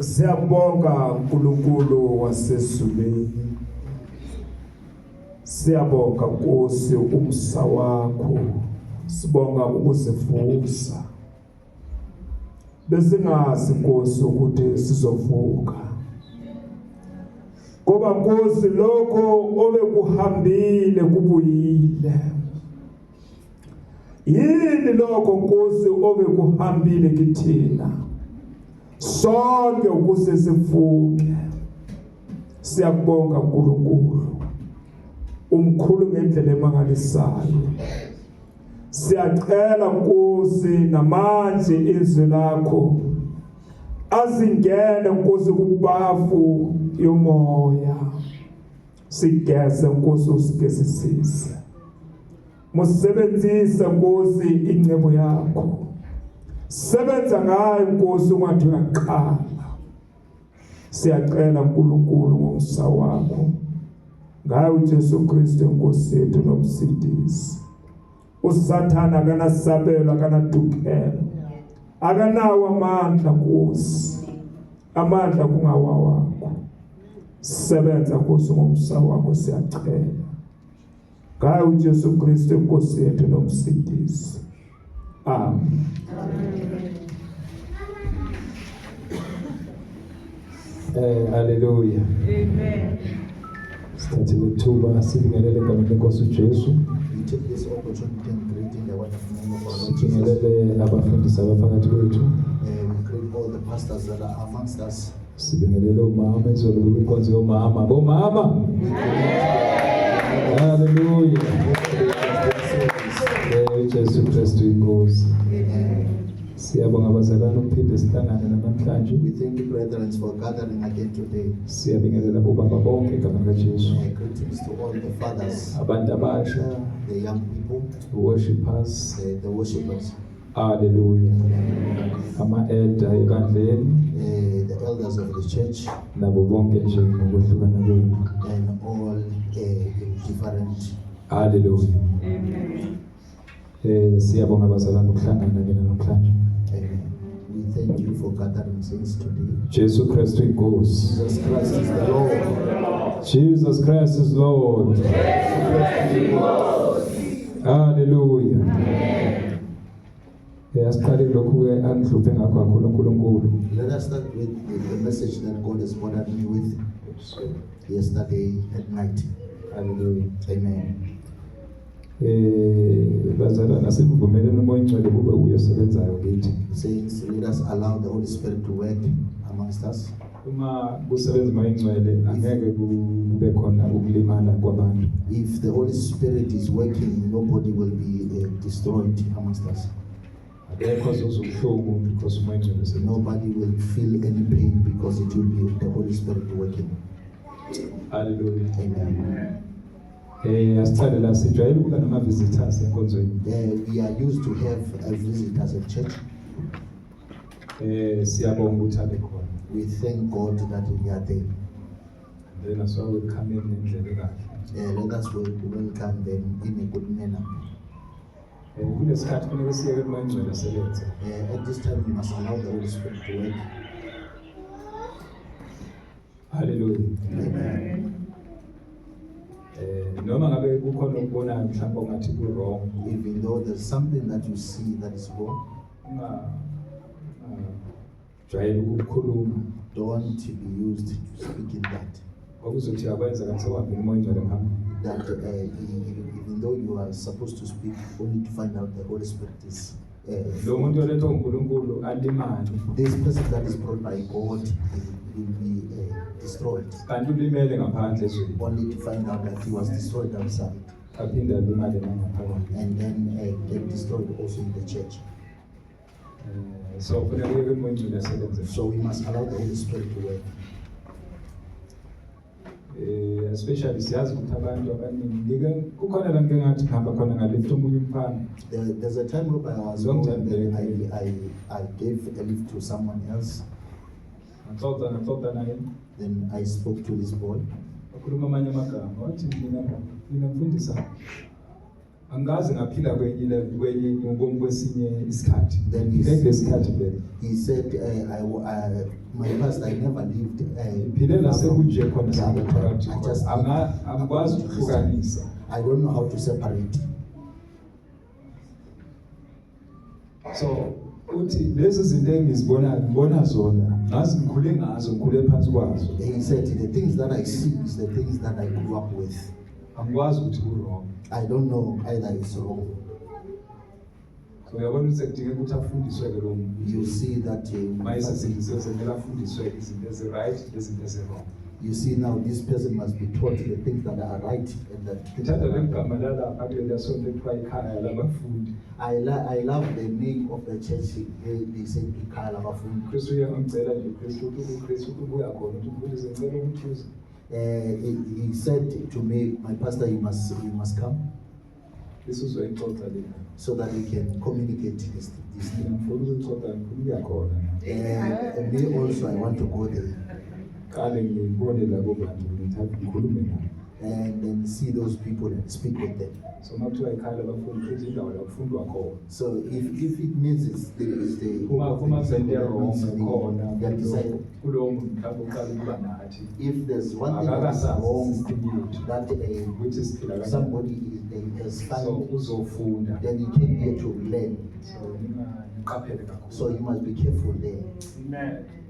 Siyabonga uNkulunkulu wasezulwini. Siyabonga Nkosi umsa wakho. Sibonga ukuzivusa. Besingazi Nkosi ukuthi sizovuka. Ngoba Nkosi lokho obekuhambile kubuyile. Yini lokho Nkosi obekuhambile kithina? Sonke ukuze sivuke. Siyabonga uNkulunkulu. Umkhulu ngendlela emangalisayo. Siyacela Nkosi namanje izwi lakho azingene Nkosi kubafu yomoya. Sigeze Nkosi usigezisise. Musebenzise Nkosi ingcebo yakho. Sebenza ngayo Nkosi ungathi uyaqala. Siyacela uNkulunkulu ngomsa wakho. Ngayo uJesu Kristu Nkosi yethu nomsindisi. Usathana akanasabelo akanadukelo. Akanawo amandla Nkosi. Amandla kungawa wakho. Sebenza Nkosi ngomsa wakho siyacela. Ngayo uJesu Kristu Nkosi yethu nomsindisi. Amen. Hallelujah. Amen. Sithathe lethuba sibingelele egameni lenkosi uJesu. We take this opportunity and greeting the wonderful name of our Lord Jesus. Sibingelele abafundisi abaphakathi kwethu. We greet all the pastors that are amongst us. Sibingelele umama ezolo kwinkonzo yomama. Bomama. Hallelujah. Jesu Kristu inkosi. Siyabonga abazalwane ukuphinde sihlangane namhlanje. We thank you, brethren, for gathering again today. Siyabingelela bobaba bonke egameni kaJesu. Greetings to all the fathers, Abantu abasha, the young people, the worshipers. the worshippers, Hallelujah. Ama-elder ebandleni the elders of the church, nabo bonke nje ngokwehlukana kwenu. and all different. Hallelujah. Amen. Siyabonga abazalwane ukuhlangana kina namhlanje. Amen. We thank you for gathering saints today. Jesu Kristu inkosi. Jesus Christ is the Lord. Jesus Christ is Lord. Hallelujah. Asiqale lokhu angihluphe ngakho kakhulu uNkulunkulu. Let us start with the message that God has bothered me with yesterday at night. Hallelujah. Amen. Bazalwane asimvumeleni umoya ingcwele kube uyosebenzayo kithi. Saints, let us allow the Holy Spirit to work amongst us. Uma kusebenza umoya ingcwele angeke kube khona ukulimala kwabantu. If the Holy Spirit is working, nobody will be destroyed amongst us. Akekho ozobuhlungu because umoya ingcwele usebenza. Nobody will feel any pain because it will be the Holy Spirit working. Hallelujah. Amen. Asicale la sijwayele ukuba nama visitors enkonzweni. We are used to have visitors at church. Siyabonga ukuthi abe khona. We thank God that they are there. then as well we come in ngendlela kahle. Let us welcome them in a good manner. Kunesikhathi kufanele siyeke umoya ongcwele asebenze. At this time, we must allow the Holy Spirit to work. Hallelujah. Amen. Noma ngabe kukhona ukubonayo mhlawumbe ongathi ku wrong. Even though there's something that you see that is wrong, Jwayele ukukhuluma don't be used to speak in that. okuzothi akwenza kanti sekwavela umoya ongcwele phambili. That even though you are supposed to speak, only to find out the Holy Spirit is. Lo muntu olethwa uNkulunkulu alimale. This person that is brought by God will be destroyed. Kanti ulimele ngaphandle ezweni. Only to find out that he was destroyed outside. Aphinde alimale nangaphakathi. And then get destroyed also in the church. So kufanele kuyeke umoya ongcwele asebenze. So we must allow the Holy Spirit to work. Especially siyazi ukuthi abantu abaningi kukhona la ngike ngathi ngihamba khona ngalift omunye umfana. There's a time where I was Long going, time then I gave a lift to someone else. Ngixoxa naye Then I spoke to this boy. wakhuluma amanye amagama wathi mina mfundisa angazi ngaphila kwenye ngobomi kwesinye isikhathi. Then he Ngeke lesikhathi vele. He said, my past, I never lived. Philela sekunje khona I phakathi. just Angikwazi ukuhlukanisa. I don't know how to separate. So uthi lezi zinto ngibona zona ngazi ngikhule ngazo ngikhule phansi kwazo. He said, the things that I see is the things that I grew up with. Angikwazi ukuthi ku wrong. I don't know either it's wrong. So uyabona ukuthi kudinga ukuthi afundiswe ke lo muntu. You see that Mayisa sengizozela afundiswe izinto ezi right nezinto ezi wrong. you see now this person must be taught the things that are right and that things that Ngithanda are legama wrong. lala phakathi lesonto ekuthiwa ikhaya labafundi. I love the name of the church. They say Ikhaya Labafundi. Kristu uyangicela nje Kristu ukuthi uKristu ubuya khona ukuthi ufundise ngicela ukuthuza. He said to me, my pastor, you must come Isizoyixoxa lena. so that we can communicate this thing. Ngifuna ukuyixoxa ngikhuluma khona. And me also, I want to go there Qale ngibone labo bantu ngithathe ngikhulume nabo. and then see those people and speak with them. So makuthiwa ikhaya labafundi futhi indawo la kufundwa khona. So if it means it's the Uma sente wrong khona they are decided. kulowo muntu mhlawumbe uqala ukuba nathi. If there's one thing that's wrong, that Which is phila kanjani. somebody has So found, uzofunda. then you came here to learn. So niqaphele kakhulu. So you must be careful there.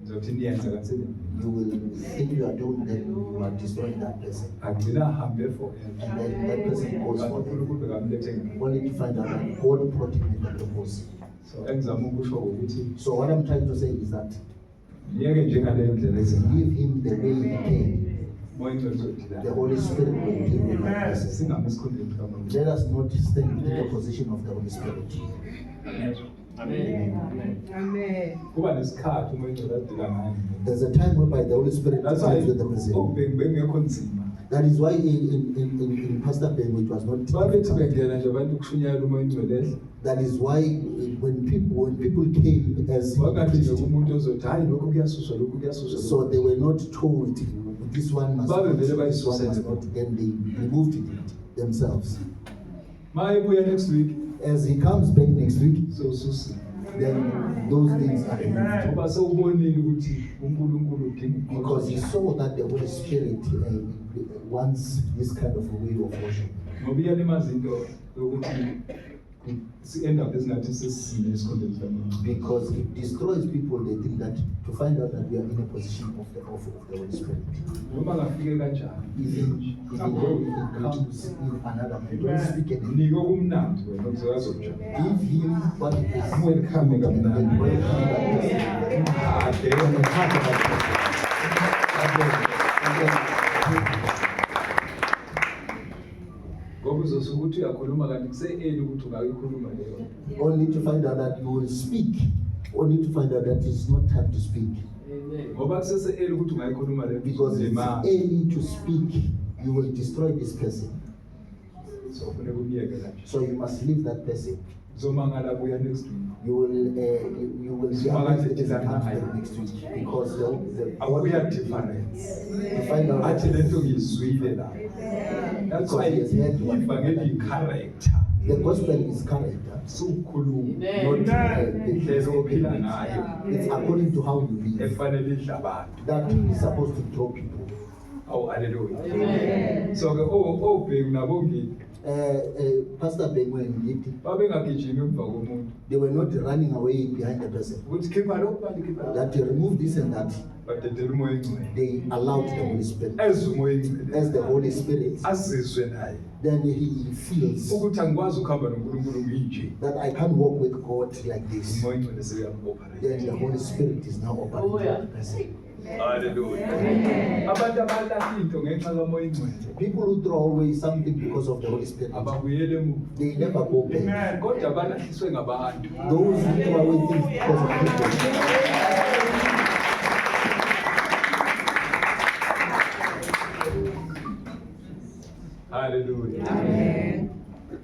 Ngizothi niyenze kansini. You will think you are doing that, you are destroying that person. Agcina ahambe forever. And then that person goes for them. uNkulunkulu bekamlethe ngempela. Only to find out that God brought him in that purpose. So engizama ukusho ukuthi So what I'm trying to say is that niyeke njengaleyo ndlela ezinga. leave him the way he came. Moya ongcwele uzodila. The Holy Spirit will deal with that person. Singami esikhundleni kaMama. Let us not stand in the position of the Holy Spirit. Kuba nesikhathi umoya ongcwele adila ngayo. There's a time whereby the Holy Spirit That's deals why with the person. bengekho nzima. That is why in Pastor Ben, it was not Babethi difficult. bengena nje abantu kushunyayela umoya ongcwele. That is why when people came as he Wakathi nje preached, umuntu ozothi hayi lokho kuyasuswa lokho kuyasuswa. so they were not told this one must Babe not, vele this one bayisuse must nje. not. Then they removed it themselves. Mayebuya next week As he comes back next week, so susi. then those things are removed. Ngoba sewubonile ukuthi uNkulunkulu udinga Because he saw that the Holy Spirit wants this kind of a way of worship. ngoba iyalimaza into yokuthi si-end up esingathi sesisile esikhundleni sikamuntu. Because it destroys people. They think that to find out that we are in a position of the Holy Spirit. Noma ngafike kanjani. Even though it comes in another way, don't speak anything. Nike okumnandi wena ukuzazi okujani. Give him what it is. Welcome And then kamnandi. welcome that person. Ade And heart of that person. ngoba uzosuke ukuthi uyakhuluma kanti kuse-eli ukuthi ungayikhuluma leyo. Only to find out that you will speak. Only to find out that it's not time to speak. Ngoba kusese-eli ukuthi ungayikhuluma leyo. Because it's early to speak, you will destroy this person. So kufuneka umyeke kanje. So you must leave that person. Zomangala buya next week. You will be amazed as it comes back next week because the Akuya difference. to find out Athi that lento ngizwile la. That's why ivangeli character. the gospel is character. Sukhuluma It's ophila ngayo according to how you live efanele idla abantu. that is supposed to draw people. Awu hallelujah. So ke obheki nabo ngithi Pastor Bengwe and Giti, babengagijimi emva komuntu. they were not running away behind the person. Ukuthi khipha lo bantu khipha. That they remove this and that, Badedela umoya engcwele. they allowed the Holy Spirit. Ezwe umoya engcwele. As the Holy Spirit, Azizwe naye. then he feels Ukuthi angikwazi ukuhamba noNkulunkulu nginje. that I can't walk with God like this. Umoya engcwele seyamoperate. Then the Holy Spirit is now operating the person. Hallelujah. Abantu abalahla into ngenxa kamoya engcwele. People who throw away something because of the Holy Spirit, Ababuyele emuva. they never go back. Amen. Kodwa balahliswe ngabantu. Those who throw away things because of people, Hallelujah.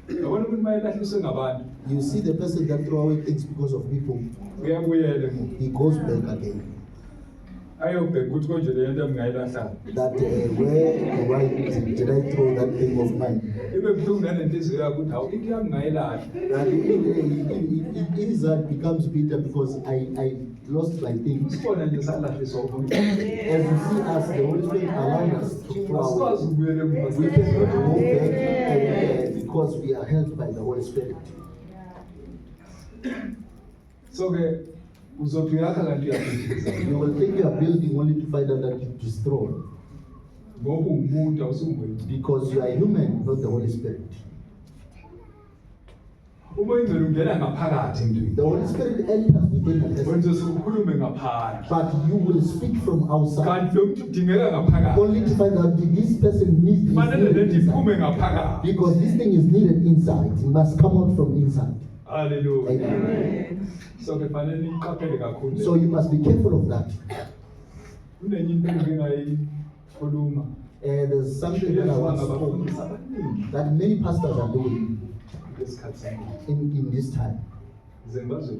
Yabona ukuthi mayelahliswe ngabantu. you see the person that throw away things because of people, Uyabuyela emuva. he goes back again. Ayobheka ukuthi konje le nto engingayilahla. That why did I throw that thing of mine? Ibe buhlungu nanenhliziyo yakho ukuthi hawu into yami ngayilahla. That it is that becomes bitter because I lost my things. Sibona nje salahliswa umuntu. As you see us, the Holy Spirit allowed us to throw away. Asikwazi ukubuyela emuva. We cannot go back because we are held by the Holy Spirit. So ke uzothi uyakha kanti uyabhidliza. You will think you are building only to find out that you destroy Ngoba ungumuntu awusungwini. because you are human, not the Holy Spirit. Umoya engcwele ungena ngaphakathi emntwini. The Holy Spirit enters within the person, Wenze ukukhulume ngaphandle. but you will speak from outside Kanti lo muntu udingeka ngaphakathi. only to find out that this person needs this Fanele needed lento iphume inside. ngaphakathi. Because this thing is needed inside. It must come out from inside. Hallelujah. Amen. So ke fanele iqaphele kakhulu. So you must be careful of that. Kunenye into engingayikhuluma. There's something that I want to Abafundisi spoke abaningi that many pastors are doing ngesikhathi samanje. in this time. Ze ngibazwe.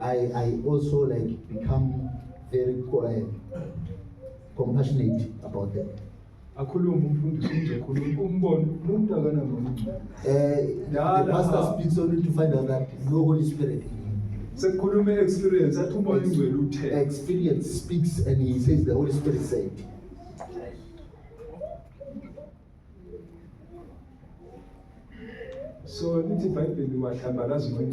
I also like become very compassionate about them. Akhuluma umfundisi nje khuluma umbone umuntu akanamuntu. The pastor speaks only to find out that no Holy Spirit in him. Sekukhuluma experience athi umoya engcwele uthe. Experience speaks and he says the Holy Spirit said. So lithi iBhayibheli wahlambalaza umoya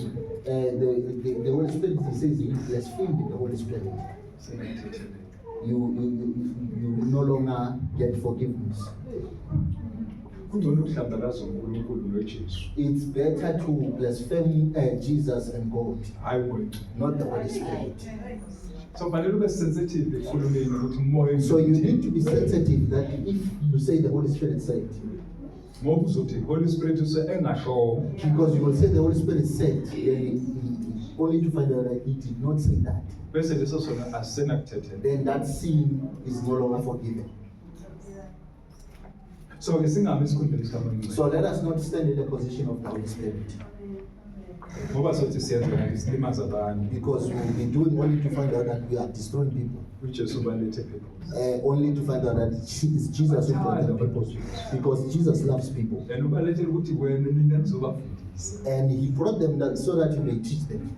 engcwele. The Holy Spirit, he says he blasphemed the Holy Spirit. Sengathethele. You no longer get forgiveness. Kungcono ukuhlambalaza uNkulunkulu noJesu. It's better to blaspheme Jesus and God, Hayi wena. not the Holy Spirit. So fanele ube sensitive ekhulumeni ukuthi umoya engcwele. So you need to be sensitive that if you say the Holy Spirit said, Ngoba uzothi Holy Spirit engasho. because you will say the Holy Spirit said, only to find out that he did not say that, Bese leso sona asenakuthethela. then that sin is no longer forgiven. So ke singami isikhundleni sikaMngcwele. So let us not stand in the position of the Holy Spirit, Ngoba sothi siyenza kanti silimaza abantu. because we will be doing only to find out that we are destroying people. uJesu balethe people. Only to find out that it's Jesus who brought them people, because Jesus loves people, And ubalethele ukuthi wena nina nizobafundisa. and he brought them that so that you may teach them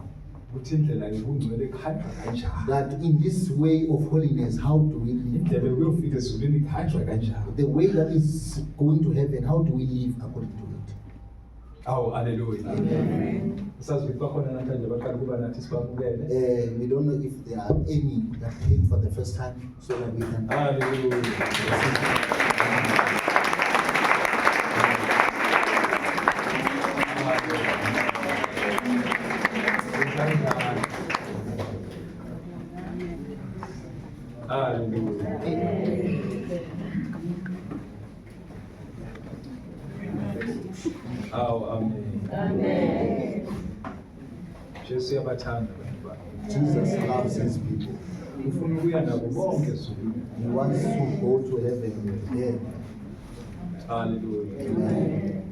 Ukuthi indlela yobungcwele ikhanjwa kanjani. that in this way of holiness, how do we Indlela live? yokufika ezulwini ikhanjwa kanjani. The way that is going to heaven, how do we live according to it? Awu hallelujah. Amen. Sazi ukuthi bakhona namhlanje abaqala kuba nathi sibabukele. We don't know if there are any that came for the first time, so that we can. Amen. Jesu yabathanda abantu bakhe. Jesus loves his people. Ufuna ukuya nabo bonke ezulwini. He wants to go to heaven with them. Hallelujah. Amen.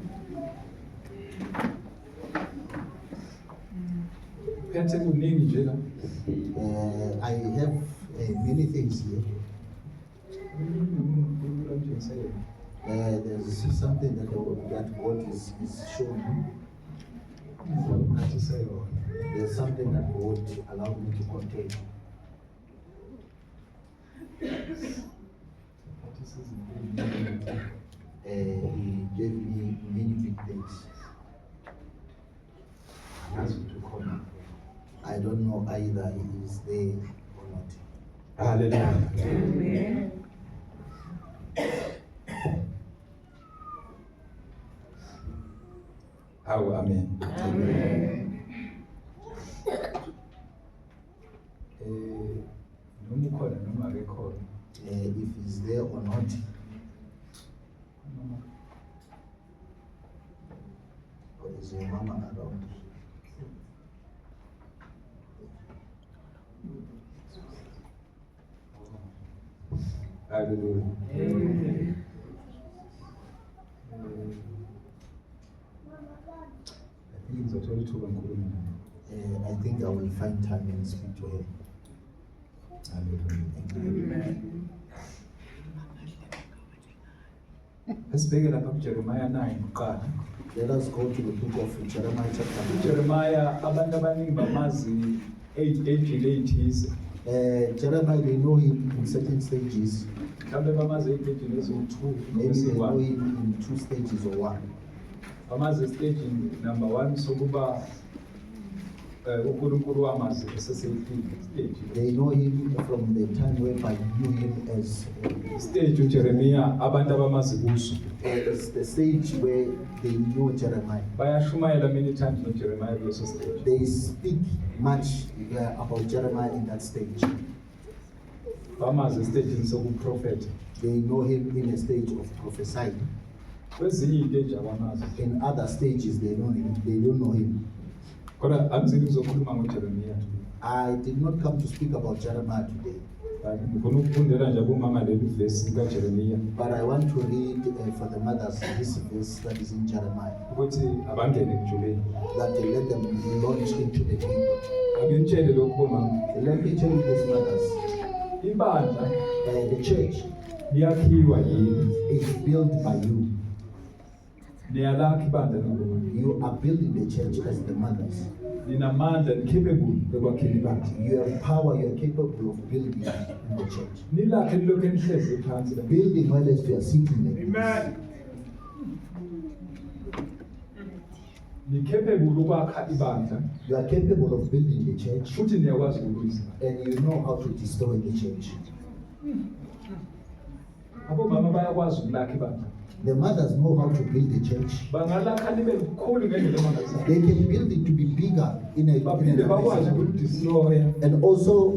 uphethe kuningi nje la. I have many things here. There's something that God is showing me. There's something that God allowed me to contain. He gave me many big things. I don't know either he is there or not. Hallelujah. Amen. How amen. Amen. Noma ukhona noma akekhona. If he's there or not. Or is your mama around? Hallelujah. Amen. I think ngizothola ithuba ngikhulume naye. I think I will find time and speak to her. Hallelujah. Amen. Asibheke lapha kuJeremiah 9 kuqala. Let us go to the book of Jeremiah chapter 9. Jeremiah abantu abaningi bamazi age hizi. Jeremiah, they know him in certain stages. Mhlawumbe bamazi age eziwu-2 Maybe they know noma him in 2 stages or 1. bamazi stage number 1 sokuba uNkulunkulu wamazi eseseyifile stage. They know him from the time whereby you knew him as Stage uJeremiah abantu abamazi kuso. it's the stage where they know Jeremiah. Bayashumayela many times noJeremiah kuleso stage. They speak much about Jeremiah in that stage. Bamazi stage sokuprofeta. They know him in a stage of prophesying. Kwezinye iy'teji abamazi. In other stages, they know him. They don't know him. Kodwa angizeli uzokhuluma ngoJeremiah. I did not come to speak about Jeremiah today, Ngifuna ukufundela nje abomama leli verse kaJeremiah but I want to read for the mothers this verse that is in Jeremiah, ukuthi abangene ekujuleni. that let them launch into the kingdom. Ake ngitshele lokhu bomama. Let me tell you this, mothers. Ibandla The church liyakhiwa yini? is built by you. Niyalakha ibandla nabo. You are building the church as the mothers. Ninamandla ni-capable ekwakheni ibandla. You have power, you are capable of building in the church. Nilakhe nilokhu nihlezi phansi la. Building while as you are sitting there. Amen. Ni-capable ukwakha ibandla You are capable of building the church, futhi niyakwazi ukulwisa. and you know how to destroy the church. Abomama bayakwazi ukulakha ibandla. The mothers know how to build the church. Bangalakha libe likhulu ngendlela emangalisayo. They can build it to be bigger in a Baphinde bakwazi ukulidestroya. and also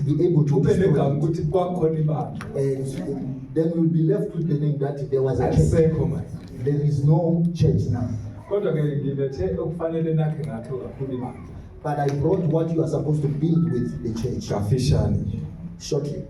be able to Kube destroy negama it. ukuthi kwakhona ibandla. And then we'll be left with the name that there was a church. Ayisekho manje. There is no church now. Kodwa ke ngilethe okufanele nakhe ngakho kakhulu ibandla. But I brought what you are supposed to build with the church Kafishane. shortly.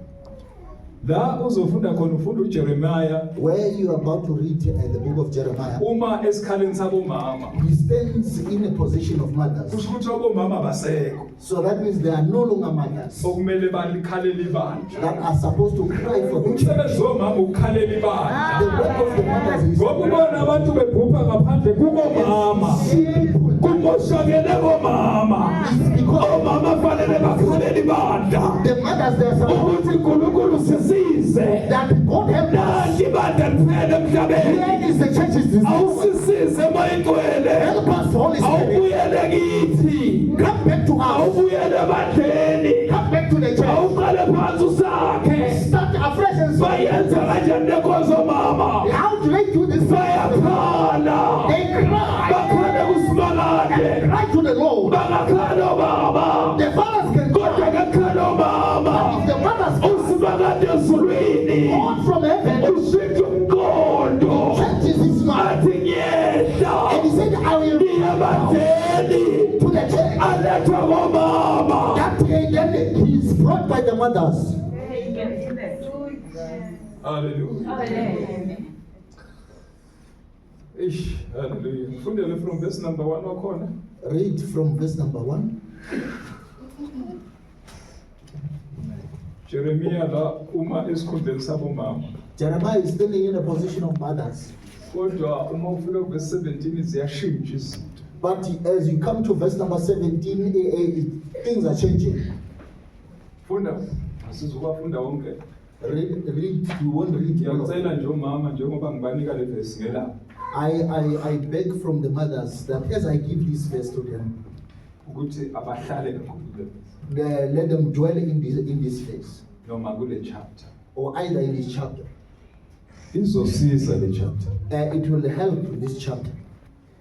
La uzofunda khona ufunda uJeremiah Where you are about to read the book of Jeremiah, uma esikhaleni sabomama. he stands in a position of mothers. Kusho ukuthi abomama basekho. So that means they are no longer mothers Okumele balikhalela ibandla. that are supposed to cry for the church. Umsebenzi womama ukukhalela ibandla. The work of the mothers is Ngoba ubona abantu bebhupha ngaphandle kubomama. see people. Kumoshakele bomama. Omama fanele bakhalela ibandla. The mothers, they are supposed Ukuthi uNkulunkulu sisize. that God help us. Nanti ibandla liphele emhlabeni. Where is the church's disease? Awusisize mayigcwele. Help us, Holy Spirit. Awubuyele kithi. Come back to us. Awubuyele ebandleni. Come back to the church. Awuqale phansi usakhe. Start afresh and start. Bayenza kanjani lenkonzo mama? How do they do this? Bayakhala. They cry. Bakhale kusimakade. Cry to the Lord. Bangakhala baba. The fathers can Kodwa cry. kakhala mama. If the mothers cry, Usimakade ezulwini. God from heaven, Ushintsha umqondo. changes his mind. Athi ngiyehla. And he said, I will be Ngiyabandleni. to the church. Alethwa bomama. That day, then he is brought by the mothers. Hallelujah. Amen. Hallelujah. Ngifundele from verse number 1 wakhona. Read from verse number 1. Jeremiah la uma esikhundleni sabomama. Jeremiah is still in a position of mothers. Kodwa uma ufika ku-verse 17 ziyashintsha izinto. But as you come to verse number 17, things are changing. Funda, asizukufunda wonke. Read, you won't read. all of it. Ngiyacela nje umama njengoba ngibanika le verse ngelapha I beg from the mothers that as I give this verse to them, ukuthi abahlale kakhulu kule let them dwell in this verse, noma kule chapter. or either in this chapter. Izosiza le chapter It will help this chapter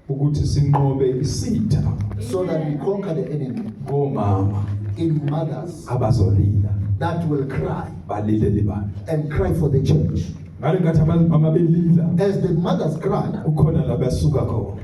ukuthi sinqobe isitha so that we conquer the enemy komama in mothers abazolila that will cry balile libandla. and cry for the church. Ngale ngathi abamama belila As the mothers cry, kukhona la basuka khona.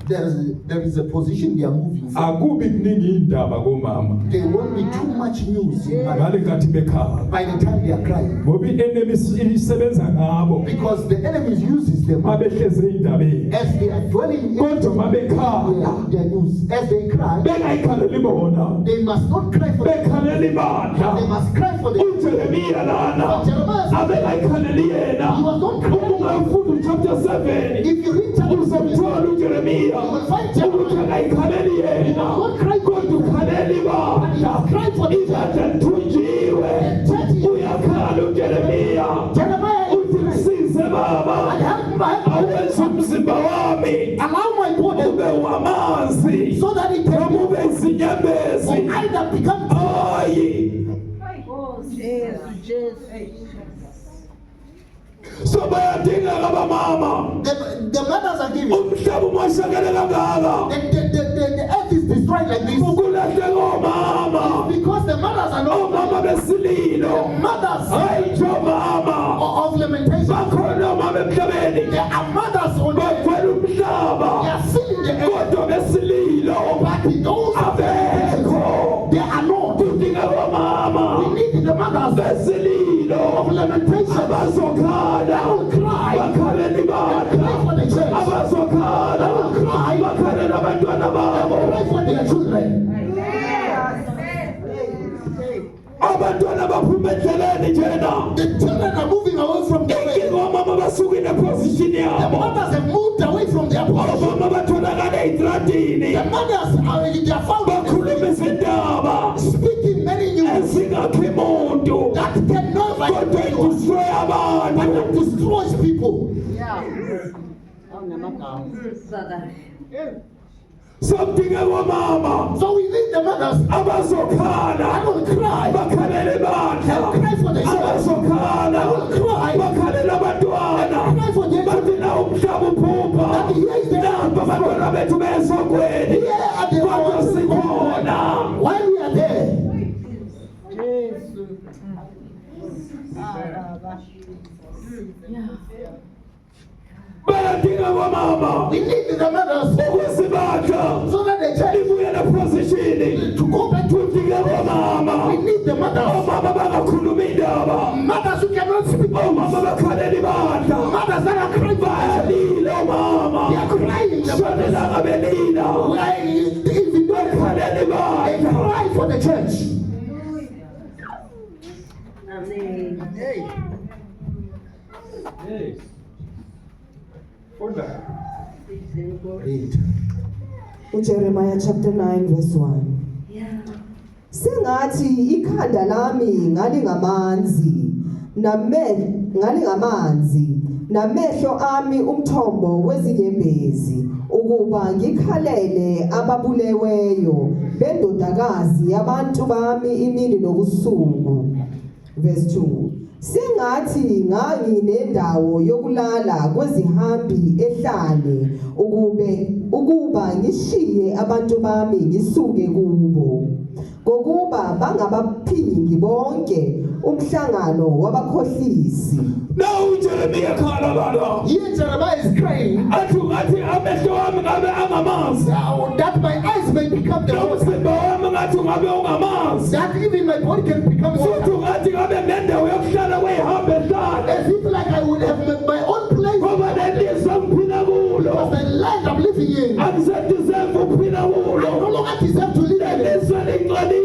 there is a position they are moving from. Akubi kuningi indaba komama. There won't be too much news in mothers Ngale ngathi bekhala. by the time they are crying, Ngoba i-enemy isebenza ngabo. because the enemy uses them Mabehleze indabeni. as they are dwelling in Kodwa mabekhala their news. As they cry, bengayikhaleli bona. they must not cry for the Bekhaleli they bandla. must cry for the uJeremiya lana But Jeremiah said, abengayikhaleli he yena. was not crying. Ungafunda chapter 7. If you read chapter 7, Uzamthola uJeremiya ukuthi akayikhaleli yena. Kodwa ukhaleli bandla. Ibandla lithunjiwe. Uyakhala uJeremiya. Jeremiah Uthi msize baba. Awenze umzimba wami allow my body ube wamanzi. so that it can Noma ube izinyembezi. either become Hayi. So bayadinga abamama. the mothers are giving. Umhlaba umoshakele kangaka. The earth is destroyed like this Ukulahleka omama. because the mothers are not Omama besililo. mothers Hayi nje omama. of lamentation. Bakhona omama emhlabeni. There are mothers on the earth. Bakhwela They umhlaba. are filling the earth. Kodwa besililo. But in those Abekho. they are not. Kudinga omama. We need the mothers Besililo. of lamentation. Abazokhala. Bakhaleli bandla. Pray for the church. Abazokhala. Bakhaleli abantwana babo. Pray for their children. Abantwana baphuma endleleni njena. The children are moving away from the way. Inkinga omama basuka position The yabo. mothers have moved away from their position. Omama batholakala ey'tradini. The mothers are they are found Bakhuluma izindaba speaking many news ezingakhi muntu. that can never Kodwa idestroy but abantu. that destroys people. Somdinga omama So we need the mothers abazokhala. I will cry Bakhalele bandla. and cry for the church. Abazokhala. Bakhalele abantwana. Cry for their Bathi children. na umhlaba uphupha. That here is the Napa abantwana bethu besogweni. Here are the Kodwa ones sikhona. while we are there. Bayadinga omama. We need the mothers Ukusibakha. so that the church Libuyele position. to go back to Udinga omama. we need the mothers. Omama bangakhuluma indaba. Mothers who cannot speak. Omama bakhaleli bandla. Mothers that are crying. Bayalila They omama. are crying. The mothers Shonelanga belila. why even though Bakhaleli they bandla. cry for the church. Funda. Read. Jeremiah chapter 9 verse 1. Sengathi ikhanda lami ngalingamanzi namehlo ami umthombo wezinyembezi ukuba ngikhalele ababuleweyo bendodakazi yabantu bami imini nobusuku. Verse 2. Sengathi nganginendawo yokulala kwezihambi ehlane ukuba ngishiye abantu bami ngisuke kubo ngokuba bangabaphingi bonke umhlangano wabakhohlisi. Now Jeremiah khala bala. Here Jeremiah is crying Athi amehlo wami ngabe angamanzi. that my eyes may become the water. Nomzimba wami ngathi ngabe ungamanzi. That even my body can become Futhi water. ngathi ngabe nendawo yokuhlala kweyihamba ehlane. As if like I would have my own place. Ngoba lelizwe ngiphila kulo. Because the land I'm living in, I Angisedeserve ukuphila no kulo. longer deserve to live in it. Lelizwe lingcolile.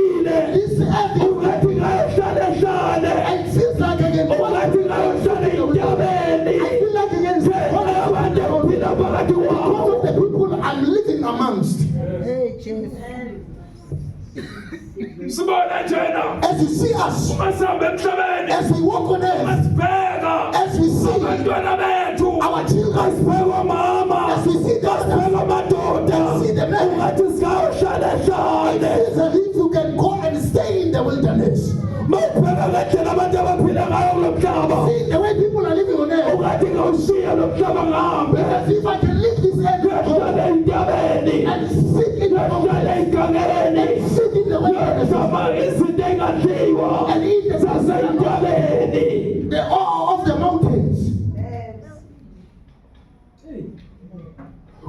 Sibona njena. As you see us, Masihamba emhlabeni. as we walk on earth, Masibheka. as we see Abantwana bethu. our children, Masibheka mama. as we see the Masibheka madoda. see the men, Ungathi singawuhlala hlale. it says if you can go and stay in the wilderness, Mawubheka ngendlela abantu abaphila ngayo kulo mhlaba. see the way people are living on earth. Ungathi ngawushiya lo mhlaba ngihambe. Because if I can leave this earth Ngihlala entabeni. and sit in the Ngihlala enkangeni. sit in the wilderness Ngiyazama izinto engadliwa. and eat the Sasentabeni. the awe of the mountains.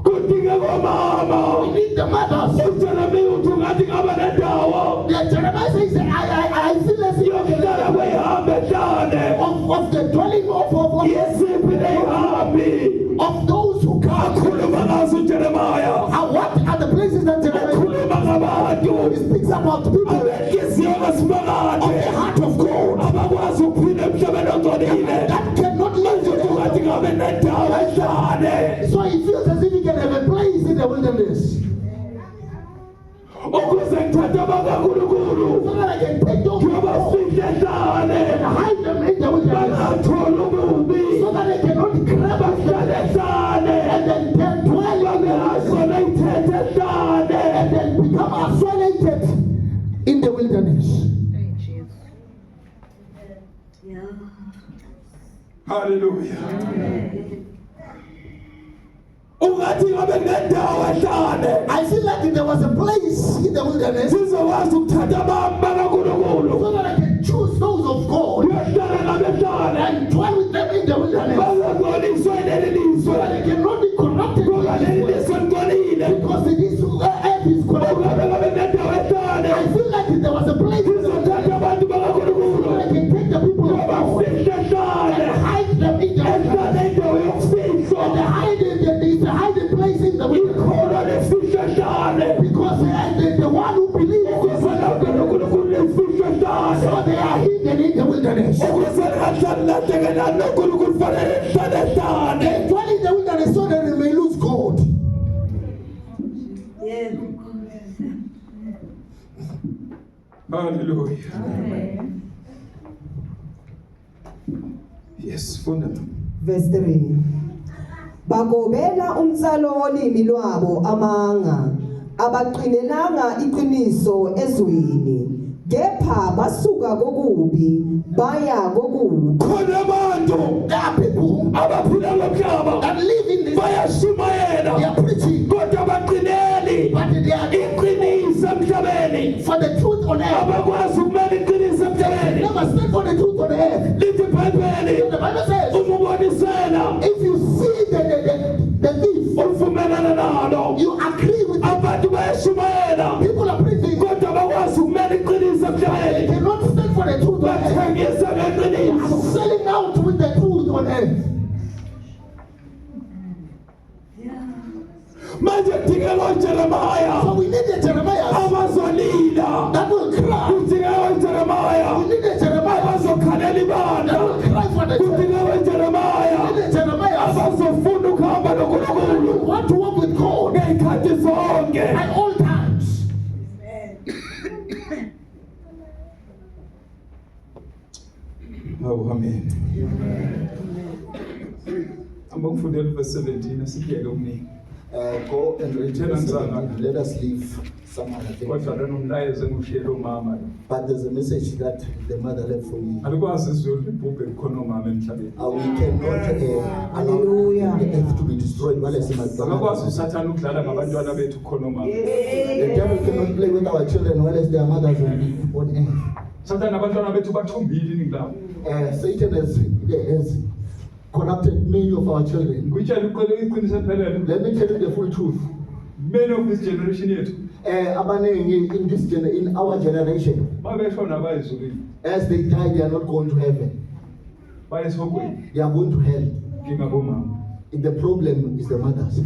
Kudingeka omama. We need the mothers. UJeremiya uthi ungathi ngaba nendawo. The Jeremiah says, I feel as if Yokuhlala kweyihambe hlane. of the dwelling of Yisiphi neyihambi. of those who come. Akhuluma ngazo uJeremiya. What are the places that Jeremiah Ukhuluma ngabantu. speaks about people Abenhliziyo of the kaSimakade. heart of God Abakwazi ukuphila emhlabeni ongcolile. that cannot live Manje uthi ungathi together? ngabe nendawo ehlane. So he feels as if he can have a place in the wilderness Ukuze ngithathe abakaNkulunkulu. so that I can take those people Ngiyobafihle and hlane. hide them in the wilderness Bangathola ububi. so that they cannot grab us Bahlale hlane. and then dwell in the Bangasonayithethe hlane. and then become isolated in the wilderness. Hallelujah. Ungathi ngabe nendawo ehlane. I feel like if there was a place in the wilderness Sizokwazi ukuthatha abantu bakaNkulunkulu. so that I can choose those of God Uyohlala ngabe hlane. and dwell with them in the wilderness Bangakoliswe leli so that lizwe. they cannot be corrupted Ngoba by leli this lizwe world. liqolile. Because it is earth is corrupted. Ungabe ngabe nendawo ehlane. I feel like if there was a place Sizothatha abantu so bakaNkulunkulu. that I can take the people of God Bafihle and hlane. hide them in the Ehlane wilderness. indawo yokufihla. And the hiding place in the wilderness. Ikhona lefihle hlane. Because the one who believes Kusala uNkulunkulu lefihle hlane. so they are hidden in the wilderness. They dwell in the wilderness so that they may lose God. Hallelujah. Yes, funda. Verse 3. Bagobela umsalo wolimi lwabo amanga, abaqinelanga iqiniso ezweni, kepha basuka kokubi baya kokubi. Khona abantu There are people abaphila lomhlaba that live in this. They bayashumayela are preaching, kodwa baqineli but they are iqiniso emhlabeni. for the truth on earth. Abakwazi ukumela iqiniso emhlabeni. Never stand for the truth on earth. Lithi iBhayibheli The Bible says, uma ubonisela if you see the thief, uvumelana nalo you agree with it. abantu bayashumayela People are preaching, kodwa bakwazi ukumela iqiniso they emhlabeni. cannot stand for the truth on earth. Bathengisa They are ngeqiniso. selling out with the truth on earth. Manje kudingeka uJeremiya So we need a Jeremiah abazolila. that will cry. Kudingeka uJeremiya We need a Jeremiah abazokhalela that ibandla. will cry for the church. Kudingeka uJeremiya We need a Jeremiah abazofuna ukuhamba who noNkulunkulu want to walk with God ngey'khathi zonke. at all times. Oh, amen. Amba ngifundela verse 17 asiyeke okuningi. Go and read Tell verse them 17. Let us leave some other things. Kodwa lenomlayezo engushiyela umama. But there's a message that the mother left for me. Alikwazi izwe libhubhe kukhona umama emhlabeni. We cannot allow Hallelujah. the earth to be destroyed while it's in my Akakwazi mother. usathana ukudlala ngabantwana bethu kukhona umama. The devil cannot play with our children while their mothers will be on earth. Sathana abantwana bethu bathumbile iningi labo. Satan has corrupted many of our children. Ngikutshela iqiniso eliphelele. Let me tell you the full truth. Many of this generation yethu Abaningi in our generation, babeshona bayezulwini. as they die, they are not going to heaven. Bayesihogweni They are going to hell. ngingabomama. The problem is the mothers.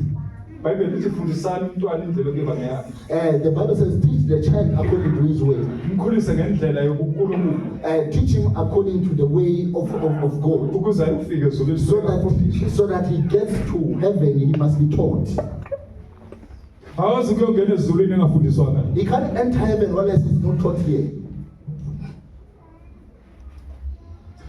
Bhayibheli lithi fundisani umntwana indlela okuyiba ngayo. The Bible says, teach the child according to his way. Mkhulise ngendlela yokuNkulunkulu Teach him according to the way of God. ukuze ayofika ezulwini. So that he gets to heaven, he must be taught. Hawazi kuyongena ezulwini engafundiswanga. He can't enter heaven unless it's not taught here.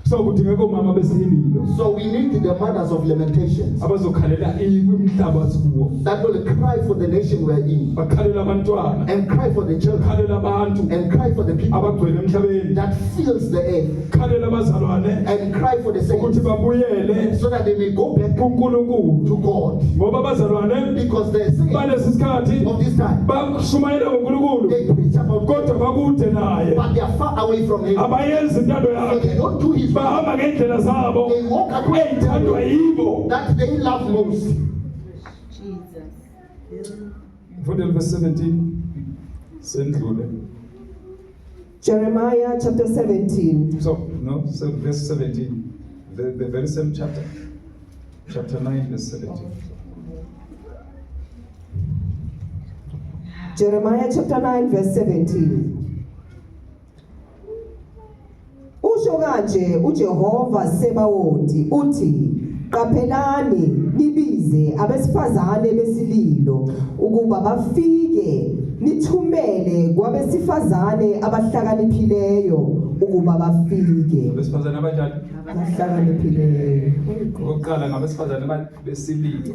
So kudingeka omama besililo. So we need the mothers of lamentations Abazokhalela imhlaba sikuwo. that will cry for the nation we're in, Bakhalela abantwana. and cry for the children, Khalela abantu and cry for the people abagcwele emhlabeni. that fills the earth, Khalela abazalwane and cry for the ukuthi saints babuyele so that they may go back kuNkulunkulu. to God. Ngoba abazalwane Because the saints balesi sikhathi of this time, bashumayela ngoNkulunkulu they preach about God, kodwa bakude naye. but they are far away from Him. Abayenzi intando So yakhe. they don't do His will. Bahamba ngendlela zabo They walk according to eyithandwa yibo. that they love most. Mfundele verse 17. Sendlule. Jeremiah chapter 17. So, no, so verse 17. The very same chapter. Chapter 9, verse 17. Jeremiah chapter 9 verse 17. Usho kanje uJehova Sebawothi uthi qaphelani nibize abesifazane besililo ukuba bafike nithumele kwabesifazane abahlakaniphileyo ukuba bafike Abesifazane abanjani? abahlakaniphileyo. Okokuqala ngabesifazane besililo.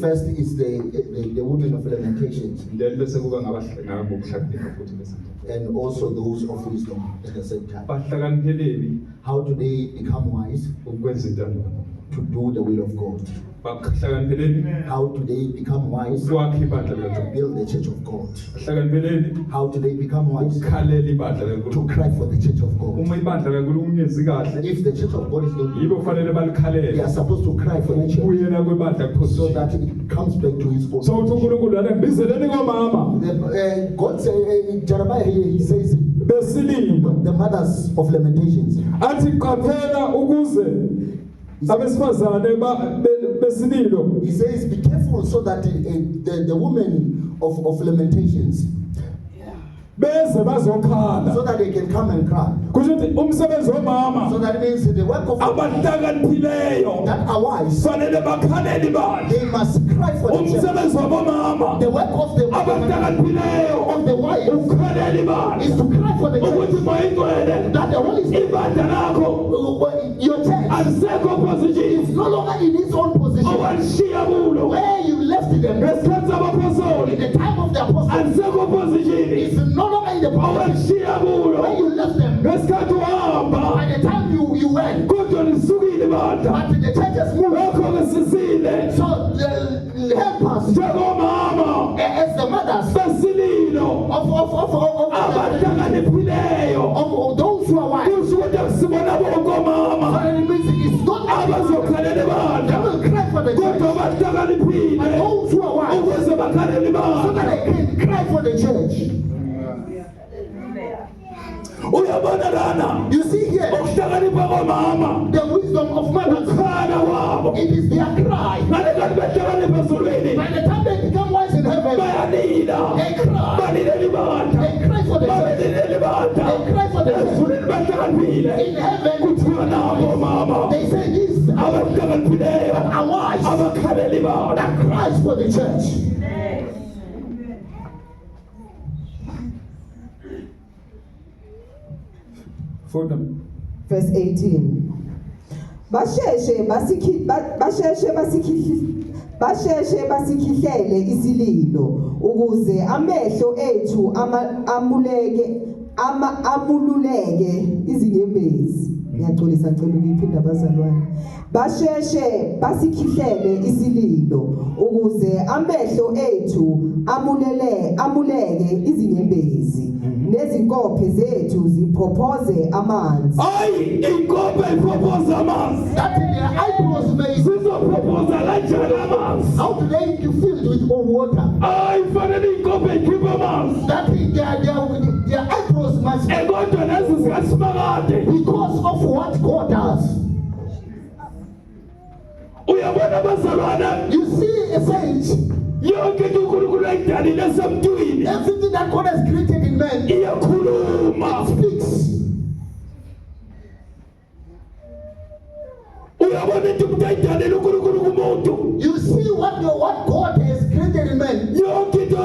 First is the women of lamentations, Then bese kuba ngabokuhlakanipha futhi bese. and also those of wisdom at the same time. Bahlakanipheleni How do they become wise? ukwenza intando. To do the will of God. Bahlakanipheleni How do they become wise? ukwakha ibandla To likaNkulunkulu. build the church of God. Bahlakanipheleni How do they become wise? ukukhalela ibandla To likaNkulunkulu. cry for the church of God. Uma ibandla likaNkulunkulu ungenzi kahle, If the church of God is not yibo doing, fanele they balikhalele. are supposed to cry for the church Ukuyela kwebandla so kuphosile. that it comes back to His own. So uthi uNkulunkulu wale ngibizeleni komama God said, Jeremiah here, he says, besililo. the mothers of lamentations. Athi qaphela ukuze abesifazane besililo He says, be careful so that the women of lamentations, beze bazokhala. so that they can come and cry. Kusho ukuthi umsebenzi womama So that means the work of abahlakaniphileyo that are wise, fanele bakhalele ibandla. they must cry for the church. Umsebenzi wabomama The work of the abahlakaniphileyo wise ukukhalela ibandla. is to cry for the Ukuthi church. mayingcwele That the Holy Spirit, ibandla lakho your church, alisekho position is no longer in its own position. owalishiya kulo Where you left them ngesikhathi sabaphosoli in the time of the apostles, alisekho position is no longer in the position owalishiya kulo where you left them. ngesikhathi uhamba By the time you went, kodwa lisukile ibandla. but the churches moved. Lokho-ke sisile So help us njengomama as the mothers besililo abahlakaniphileyo of those who are wise. kusho ukuthi akusibona bonke omama So it means it's not abazokhalela they ibandla will cry for the kodwa church, abahlakaniphile but those who are wise, ukuze bakhalele so ibandla. that they can cry for the church. Uyabona lana You see here, ukuhlakanipha komama the wisdom of mothers, ukhala wabo it is their cry. ngalekati behlakanipha ezulwini By the time they become wise in heaven, bayalila they cry. balilele ibandla They cry for the church. balilele ibandla They cry for the church. ezulwini bahlakaniphile In heaven, kuthiwa nabo mama they say this abahlakaniphileyo are wise abakhalela ibandla. that cries for the church. Funda. Verse 18. Basheshe basikhihlele isililo ukuze amehlo ethu amululeke izinyembezi. Ngiyaqolisa ngicela ukuyiphinda abazalwane. Basheshe basikhihlele isililo ukuze amehlo ethu amuleke izinyembezi nezinkophe zethu ziphophoze amanzi. Ay, inkophe ipropose amanzi. That their eyebrows may. Sizopropose kanjani amanzi? How do they filled with water? Ay, fanele inkophe ikhiphe amanzi. That their eyebrows must, Kodwa lezi zikasimakade. because of what God does. Uyabona abazalwane? You see a saint, Yonke into uNkulunkulu ayidalile esemntwini everything that God has created in man iyakhuluma. speaks. Uyabona into umuntu ayidalile uNkulunkulu kumuntu. You see what God has created in man. Yonke into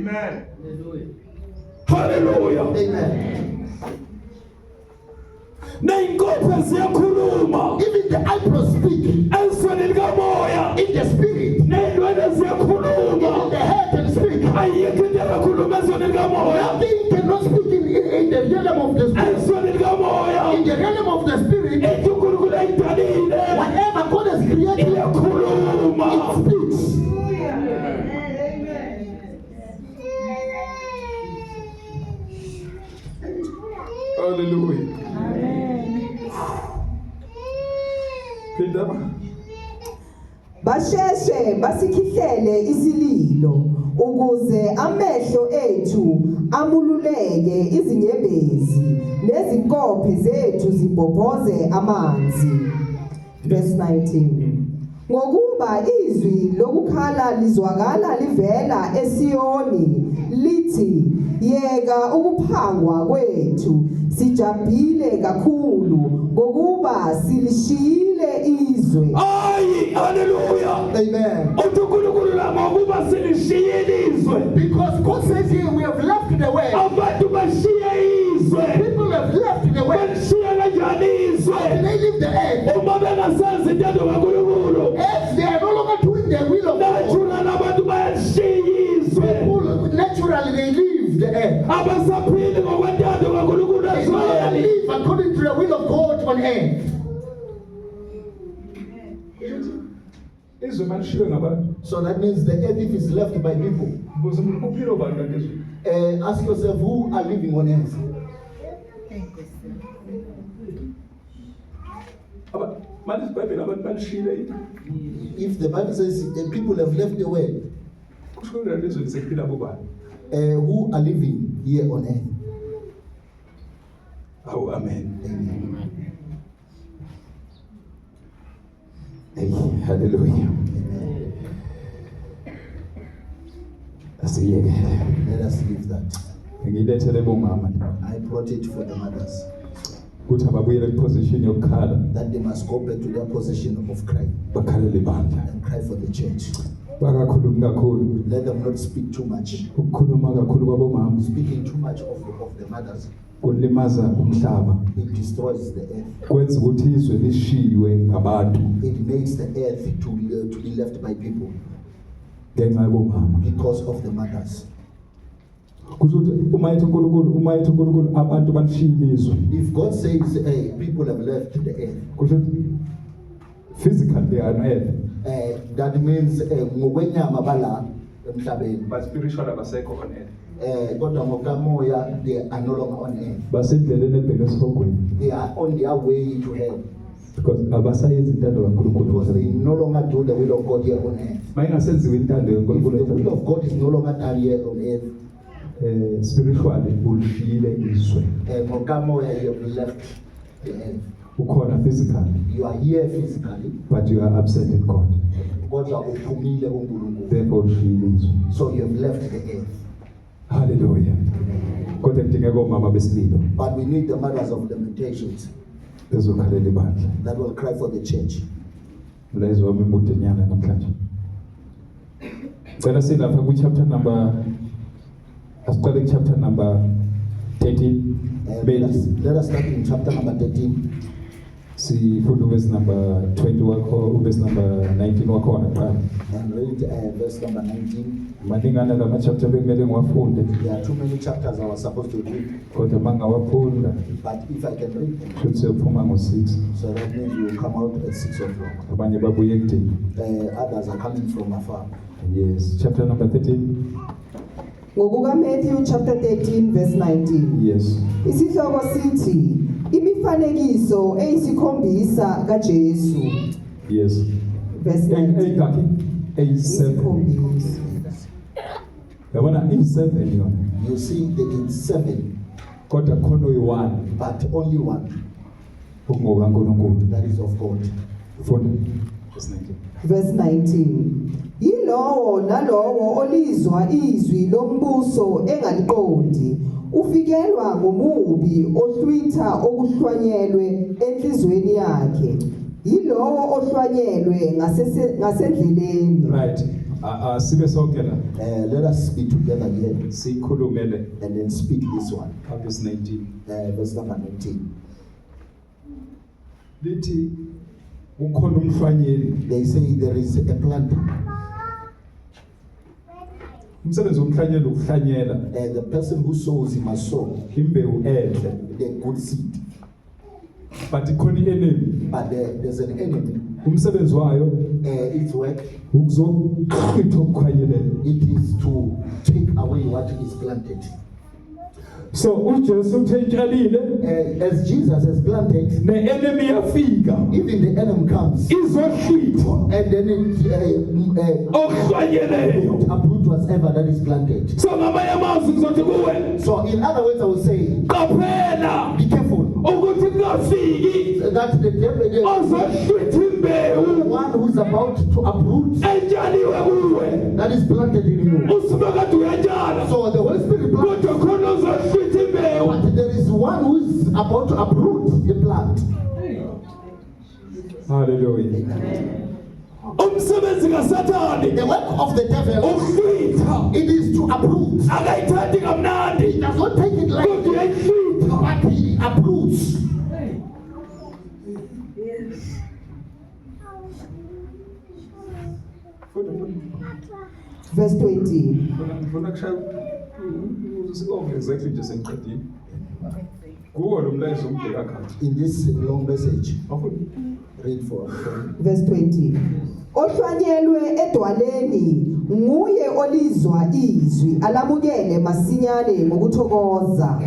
Amen. Hallelujah. Amen. Neinkophe ziyakhuluma. Even the eyebrows speak Elsweni likamoya. in the spirit. Nendwele ziyakhuluma. Even the head can speak. Ayikho into engakhuluma ezweni likamoya. Nothing cannot speak in the realm of the spirit. Elsweni likamoya. In the realm of the spirit, Into uNkulunkulu ayidalile. whatever God has created, Iyakhuluma. it speaks. Hallelujah. Phindaba. Basheshe basikhihlele isililo ukuze amehlo ethu amululeke izinyembezi nezinkophe zethu zibhobhoze amanzi. Verse 19. Ngokuba izwi lokukhala lizwakala livela eSiyoni lithi yeka ukuphangwa kwethu sijabhile kakhulu ngokuba silishiyile izwe. Ayi, hallelujah. Amen. uNkulunkulu lama ukuba silishiyile izwe. Because God says here, we have left the way. Abantu bashiye izwe. People have left the way. Bashiye kanjani izwe? And they leave the earth. Uma bengasenzi into kaNkulunkulu. As they are no longer doing the will of God, Naturally abantu bayashiya izwe. people naturally they leave the earth. Abasaphili ngokwentando kaNkulunkulu They no longer ezweni. live according to the will of God on earth. Izwe malishiwe ngabantu. So that means the earth is left by people. Buze umuntu uphila ubani kanti izwe? Ask yourself, who are living on earth? Manje iBhayibheli abantu balishiyile into. If the Bible says the people have left the way, Kusho ukuthi lezwe lisephila bobani? who are living here on earth? Awu amen. Amen. Hey, hallelujah. Amen. Asiyekele. Let us leave that. Ngilethele bomama I brought it for the mothers, ukuthi ababuyele kuposition yokukhala that they must go back to their position of crying bakhalele ibandla. and cry for the church. Bakakhulumi kakhulu. Let them not speak too much. Ukukhuluma kakhulu kwabomama Speaking too much of the mothers, kulimaza umhlaba. it destroys the earth. Kwenza ukuthi izwe lishiywe ngabantu It makes the earth to be left by people ngenxa yabomama. because of the mothers. Kusho ukuthi uma ethi uNkulunkulu abantu balishiyile izwe. If God says, hey, people have left the earth, Kusho ukuthi physically they are on earth. that means ngokwenyama bala emhlabeni. But spiritual abasekho on earth. Kodwa ngokamoya they are no longer on earth. Basendleleni ebheke esihogweni They are on their way to hell because abasayenzi intando because they kaNkulunkulu. no longer do the will of God here on earth. Mayingasenziwe intando If the will kaNkulunkulu of God is no longer done here on earth, spiritually ulishiyile izwe. ngokamoya you have left the earth. Ukhona physically You are here physically, but you are absent in God. kodwa uphumile kuNkulunkulu. Therefore ulishiyile izwe. So you have left the earth. Hallelujah. Kodwa kudingeka omama besililo But we need the mothers of lamentations bezokhalela ibandla. that will cry for the church. Mlayezo wami mude nyana namhlanje. Cela silapha ku chapter number asiqale ku chapter number 13. Let us start in chapter number 13. Sifunda verse number 20 wakho, verse number 19 wakhona qala. And read verse number 19. Maningana lama chapter bekumele ngiwafunde There are too many chapters I was supposed to read, kodwa mangawafunda but if I can read them, futhi uphuma ngo6. so that means we will come out at 6 o'clock. Abanye babuye kudini. Others are coming from afar. Yes, chapter number 13. Ngokuka Matthew chapter 13 verse 19. Yes. Isihloko sithi imifanekiso eyisikhombisa kaJesu. Yes. Verse 19. Ngakhi? 87. Isikhombisa. Yabona 7 yona. You see, there is 7, Kodwa khona uyi1 but only one ukungoba uNkulunkulu. that is of God. Funda. Verse 19. Verse 19. Yilowo nalowo olizwa izwi lombuso engaliqondi ufikelwa ngomubi ohlwitha okuhlwanyelwe enhlizweni yakhe. Yilowo ohlwanyelwe ngasendleleni. Right. Sibe sonke la. Let us be together here Sikhulumele and then speak this one. verse 19. Verse number 19. Lithi ukhona umhlwanyeli. They say there is a planter, Umsebenzi womhlwanyeli ukuhlanyela and the person who sows, he must sow imbewu enhle. the good seed. But ikhona enemy. But there's an enemy. Umsebenzi wayo Its work, ukuzochitha okukhanyeleyo. it is to take away what is planted. So uJesu uthe etshalile As Jesus has planted, ne-enemy yafika even the enemy comes, izohlitha and then it okuhlwanyeleyo. uproot whatever that is planted. So ngamanye amazwi ngizothi kuwe So in other words, I would say, qaphela be careful ukuthi kungafiki that the devil, ozohlitha the imbewu one who's about to uproot, etshaliwe kuwe that is planted in you. usuke kade uyatshala So the Holy Spirit planted, kodwa khona ozohlitha imbewu. but there is one who's about to uproot the plant. Hallelujah. Umsebenzi kaSathane The work of the devil, uhlitha, it is to uproot. akayithandi kamnandi He does not take it kodwa lightly, uyayihlitha. but he uproots. Verse 20. Ngifuna kushaya exactly nje sengiqedile. Kuwo lo mlayezo umde kakhathi. In this long message, read for Verse 20. Ohlwanyelwe edwaleni nguye olizwa izwi alamukele masinyane ngokuthokoza.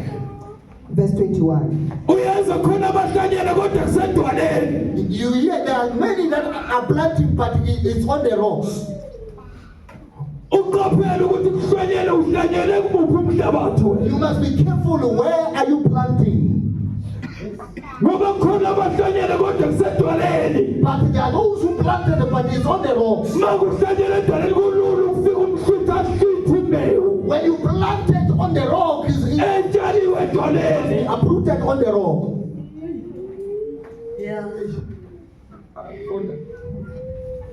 Verse 21. Uyenza khona abahlanyela kodwa kusedwaleni. You hear there are many that are planting, but it's on the rocks. Uqaphele ukuthi kuhlwanyele uhlanyele kumuphi umhlabathi wena. You must be careful, where are you planting? Ngoba khona abahlanyela kodwa kusedwaleni. But there are those who planted, but it's on the rocks. Makuhlanyela edwaleni kulula ukufika umhlitha ahlitha imbewu. When you plant it on the rock, it's Etshaliwe edwaleni. uprooted on the rock.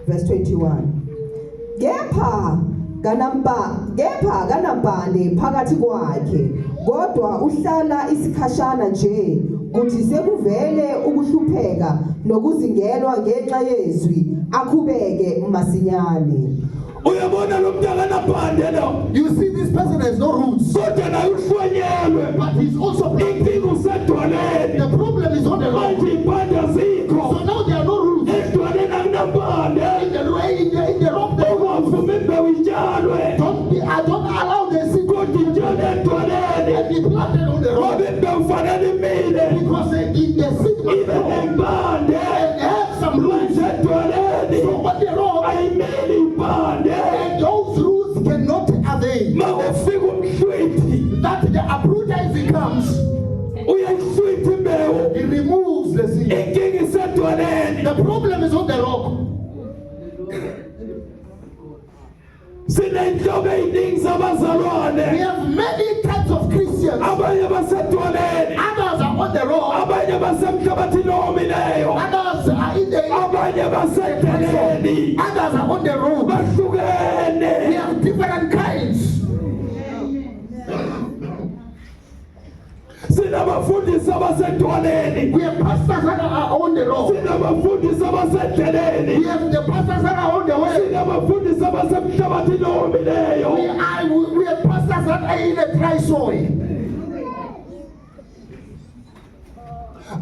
Verse 21. Kepha kanambane phakathi kwakhe kodwa uhlala isikhashana nje kuthi sekuvele ukuhlupheka nokuzingelwa ngenxa yezwi akhubeke masinyane. Uyabona lo muntu akanambande lo. You see, this person has no roots, Kodwa naye uhlwanyelwe. but he's also planted. Inkinga usedwaleni. The problem is on the rock. Manje impande azikho. So now there are no roots. Edwaleni akunambande. In the rock, Ungavumi imbewu itshalwe. don't allow the seed Kodwa itshalwe edwaleni. to be planted on the rock, Ngoba imbewu fanele imile. because the seed must Ibe grow nempande. and have some roots. Manje edwaleni So on the rock, ayimili impande. and those roots cannot avail. Makufika umhlwithi That the uprooter, as he comes, uyayihlwitha imbewu. he removes the seed. Inkinga isedwaleni. The problem is on the rock. Sinenhlobo eziningi We zabazalwane. have many types of Christians. Abanye basedwaleni. Others are on the rock. Abanye basemhlabathini owomileyo. Others are in the. Abanye basedeleni. Others are on the road. We Bahlukene. have different kinds. Sinabafundisi abasedwaleni. We have pastors that are on the road. Sinabafundisi We abasedeleni. have the pastors that are on the way. Sinabafundisi abasemhlabathini owomileyo. We have pastors that are in a dry soil.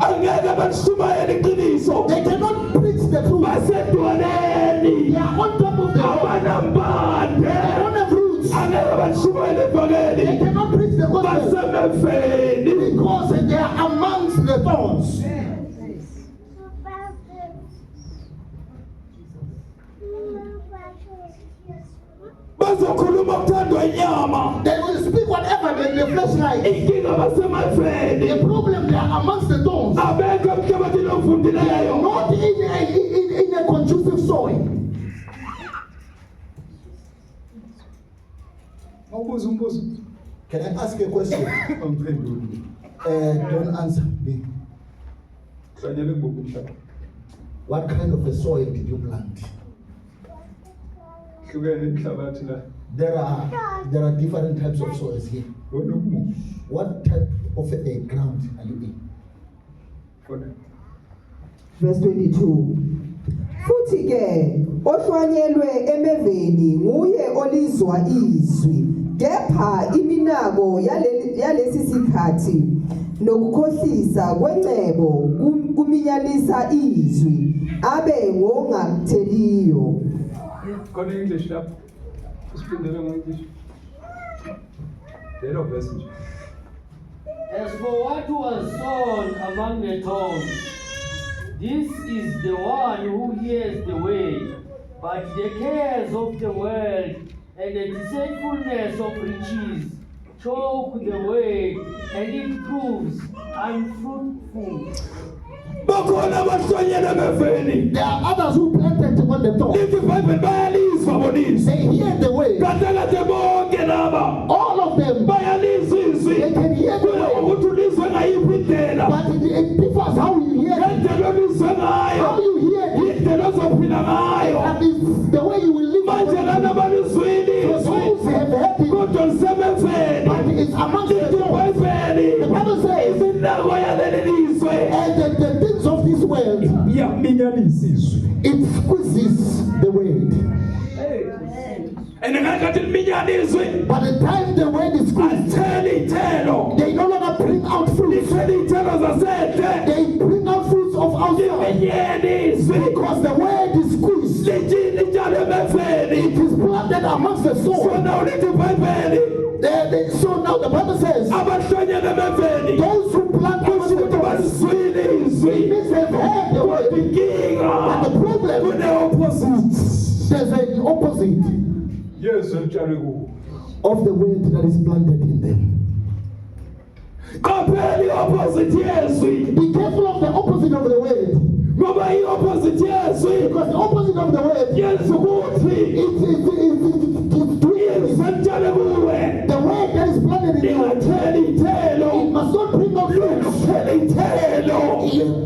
Angeke balishumayele iqiniso. They cannot preach the truth. Basedwaleni. They are on top of the rock. They Abanambande. don't have roots. Angeke balishumayele They ivangeli. cannot preach the gospel Basemefeni. because they are amongst the thorns. Bazokhuluma kuthandwa inyama. They will speak whatever the flesh likes. Inkinga basemafeni. The problem, they are amongst the thorns. Abekho emhlabathini They are ovundileyo. not in a conducive soil. Awubuza umbuzo. Can I ask a question? Angiphenduli. Don't answer me. Kuhlanyele ngibukho umhlaba. What kind of a soil did you plant? hlukene inhlabathi la. There are different types of soils here. Wena ukumu. What type of a ground are you in? Khona. Verse 22. Futhi ke ohlwanyelwe emeveni nguye olizwa izwi, kepha iminako yalesi sikhathi nokukhohlisa kwencebo kuminyanisa izwi abe ngongakutheliyo. Khona English lapho. Usiphendele ngo-English. Lelo verse nje. As for what was sown among the thorns, this is the one who hears the word, but the cares of the world and the deceitfulness of riches choke the word, and it proves unfruitful. bakhona abahlonyela emeveni There are others who planted on the top. lithi ibhayibheli bayalizwa bonisa They hear the word. kahle bonke laba All of them, bayalizwa izwi they can hear the kuya word. ukuthi ulizwe ngayiphi indlela But it differs how you hear it. ngendlela olizwe ngayo How you hear it. indlela ozophila ngayo And it's the way you will live. manje lana balizwile So those who have heard it, kodwa lisemeveni but it's amongst the lithi thorns. ibhayibheli The Bible says, iminako yaleli lizwe and the things of this world, iyaminyanisa izwi it squeezes the word. and ngakathi liminyana izwi By the time the word is squeezed, alitheli ithelo they no longer bring out fruits. litheli ithelo zasedle They bring out fruits of outside. liminyene izwi Because the word is squeezed. lijini njalo emeveni It is planted amongst the soil. sona ulithi ibhayibheli So now the Bible says, abahlonyela emeveni those who plant amongst kusho the ukuthi soil, balizwile it izwi means they've heard the word. inkinga But the problem, kune-opposite there's an opposite Yesu elitshalwe kuwo. of the word that is planted in them. qaphela i-opposite yezwi Be careful of the opposite of the word. ngoba i-opposite yezwi Because the opposite of the word, yenza ukuthi izwelitshale kuwe the word that is planted in you, lingatheli it ithelo must not bring out fruit. lingatheli ithelo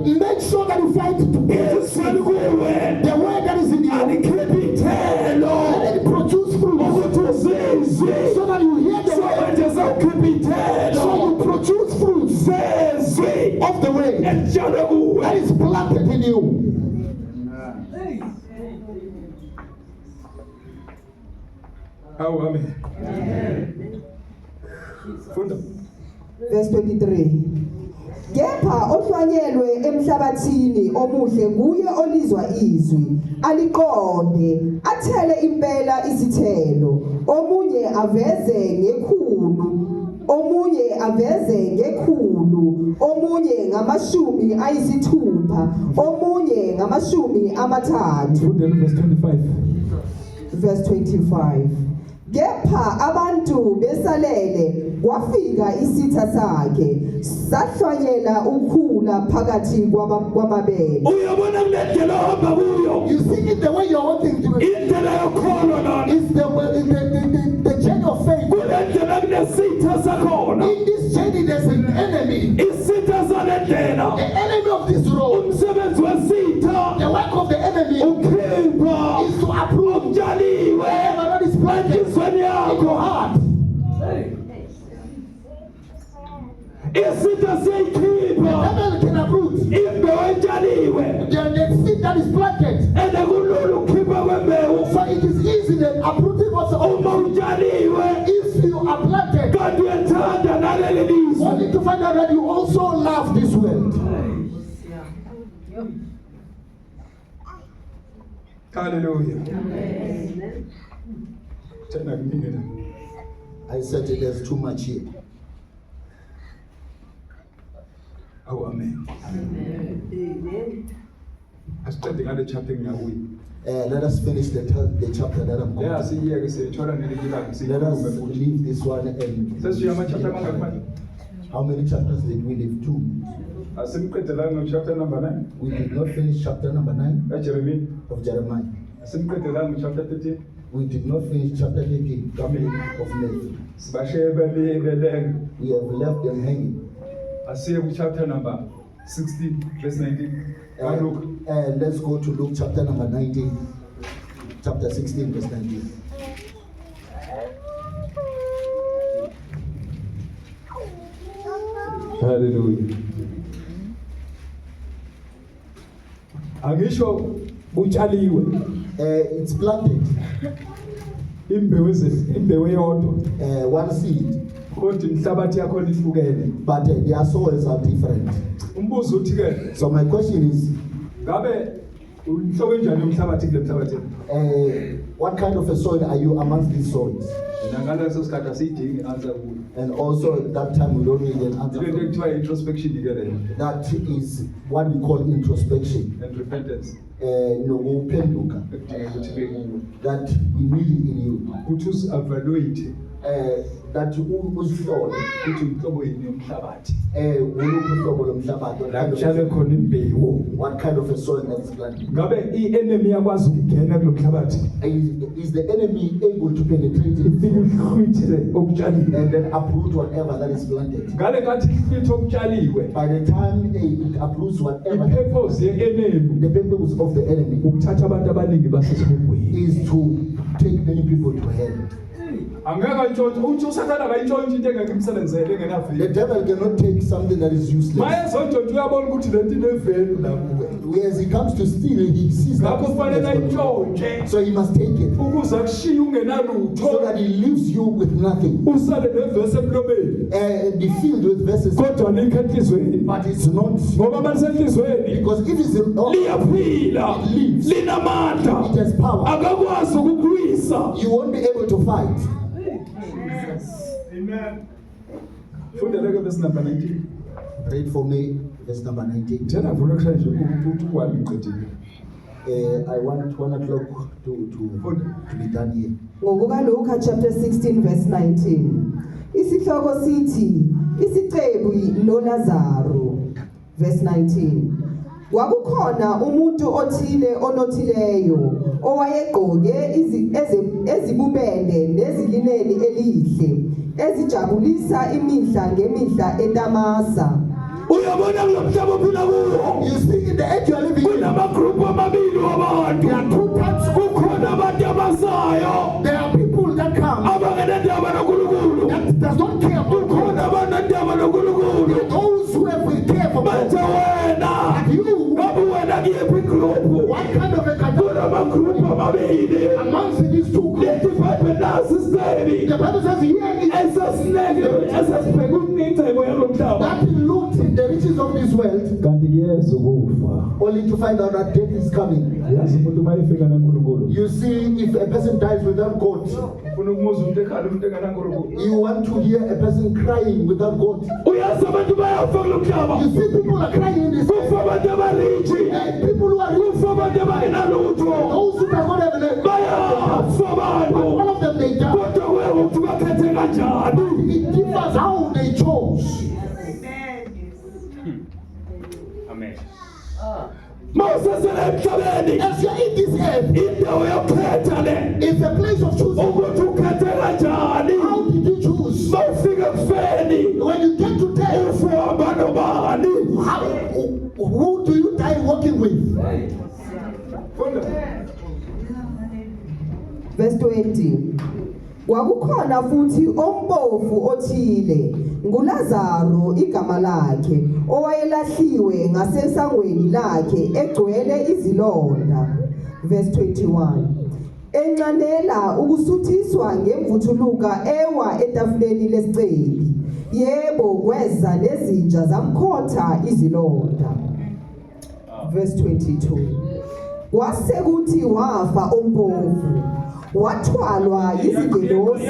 You make sure that you fight to bear izweli kuwe the word that is in you. alikhiphi ithelo Let it produce fruit. ukuthi uzizwe So that you hear the so word. manje sewukhipha So ithelo you produce fruit zezwi of the word elitshale that kuwe is planted in you. Hawu amen. Funda. Verse 23. Kepha ohlwanyelwe emhlabathini omuhle nguye olizwa izwi, aliqonde, athele impela isithelo, omunye aveze ngekhulu, omunye aveze ngekhulu, omunye ngamashumi ayisithupha, omunye ngamashumi amathathu. Then verse 25 Verse 25. Kepha abantu besalele kwafika isitha sakhe, sahlwanyela ukhula phakathi kwamabele. uyabona kule ndlela ohamba kuyo You see it the way you're walking through. indlela yokholwa lona It's the journey of faith. kule ndlela kunesitha sakhona In this journey, there's an enemy. isitha sale ndlela The enemy of this road. umsebenzi wesitha The work of the enemy ukhipha is to approve okutshaliwe whatever that is planted ezweni in your yakho heart. isitha The siyayikhipha devil can uproot imbewu etshaliwe the seed that is planted. ende kulula ukukhipha kwembewu So it is easy that uprooting also. uma utshaliwe If you are planted, kanti uyathanda naleli lizwe only to find out that you also love this world. Hallelujah. Tena kunini la. I said there's too much here. Hawu amen. Asiqede ngale chapter ngiyakuyi. Let us finish the chapter that I'm going Yeah, to. siyeke siyithola nelilanga Let us siyikhulume futhi. leave this one and Sesiya ama chapter mangaki manje? how many chapters did we leave? 2. Asimqedelanga chapter number 9 We did not finish chapter number 9 kaJeremiah. of Jeremiah. Asimqedelanga chapter 13 We did not finish chapter 13 of Matthew. sibashebeleke. We have left them hanging. Asiye ku chapter number 16 verse 19. Luke. Let's go to Luke chapter number 19. chapter 16, verse 19. Hallelujah. Angisho utshaliwe It's planted, imbewu eyodwa one seed, kodwa imhlabathi yakho ihlukene. but their soils are different. Umbuzo uthi ke So my question is, ngabe uhlobo enjani yomhlabathi kule mhlabathi? what kind of a soil are you amongst these soils? Ngaleso sikhathi asidingi answer kuyo. And also at that time we don't need an answer. Into ekuthiwa introspection ke leyo That is what we call introspection. and repentance. Nokuphenduka, Ekudinga ukuthi bekuwo. that we need it in you. Ukuthi usi-evaluate That usihlole ukuthi uhlobo yini yomhlabathi. uluphi uhlobo lomhlabathi, La kushale khona imbewu. what kind of a soil that is planted. Ngabe i-enemy yakwazi ukungena kulo mhlabathi. Is the enemy able to penetrate Ifike it uhlwithile okutshaliwe. and then uproot whatever that is planted? Ngale kathi ihlwithe okutshaliwe. By the time it uproots whatever, I-purpose ye-enemy the purpose of the enemy ukuthatha abantu abaningi basesibhubhweni. is to take many people to hell. Angeke ntshontshe uthi usathana akayintshontshe into engeke imsebenzele The engenaveli. devil cannot take something that is useless. Maye zontshontshe uyabona ukuthi le nto inevelu lapho. As he comes to steal, he sees that Ngakho this kufanele thing has got- ayintshontshe so he must take it ukuze akushiye so ungenalutho. that he leaves you with nothing. Usale nevesi emlomeni. Be filled with verses, Kodwa likho enhlizweni. but it's not, Ngoba malisenhlizweni because if it's liyaphila, It lives. linamandla, it has power, akakwazi ukukulwisa. you won't be able to fight. Amen. Fundele ke verse number 19. Read for me verse number 19. Thena vula kushaye nje ukuthi uwani ngiqedile. I want 1 o'clock to be done here. NgokukaLuka chapter 16 verse 19. Isihloko sithi isicebu noLazaro. Verse 19. Kwakukhona umuntu othile onothileyo owayegqoke ezibubende nezilineni elihle ezijabulisa imihla ngemihla eTamasa. Uyabona kulomhlaba ophila kuwo. You see, in the age you are living in, Kunamagroup amabili wabantu. there are two types. Kukhona abantu abasayo There are people that come abangenandaba noNkulunkulu. that does not care about God. Kukhona abanandaba noNkulunkulu. Those who have care for God. Manje wena You, ngabe wena kuyephi group? what kind of a category Kunamagroup amabili. amongst these two groups? Lethi Bible nasi sisebi. The Bible says here Esasineke esasibheka ukuncitheko yalomhlaba. that he looked in the riches of this world Kanti kuyeza ukufa. only to find out that death is coming. Yazi umuntu mayefika naNkulunkulu. You see, if a person dies without God, Ufuna ukumuza umuntu ekhala umuntu engenaNkulunkulu. you want to hear a person crying without God. Uyazi abantu bayafa kulomhlaba. You see, people are crying in this. Kufa abantu abarichi. People who are rich, Kufa abantu abangenalutho. those who does not have an Bayafa abantu. all of them they die. Kodwa wewe ukuthi bakhethe kanjani? It differs how they chose. Mawusasele emhlabeni. As you are in this earth, Indawo yokukhetha le. it's a place of choosing. Ukuthi ukhethe kanjani? How did you choose? Mawufika kufeni. When you get to death, Ufamba nobani? who do you die walking with? Verse 20. Kwakukhona futhi ompofu othile nguLazaro igama lakhe owayelahliwe ngasesangweni lakhe egcwele izilonda. Verse 21. Enqanela ukusuthiswa ngemvuthuluka ewa etafuleni lesicebi. Yebo kweza nezinja zamkhotha izilonda. Verse 22. Wasekuthi wafa ompofu wathwalwa yizingelosi.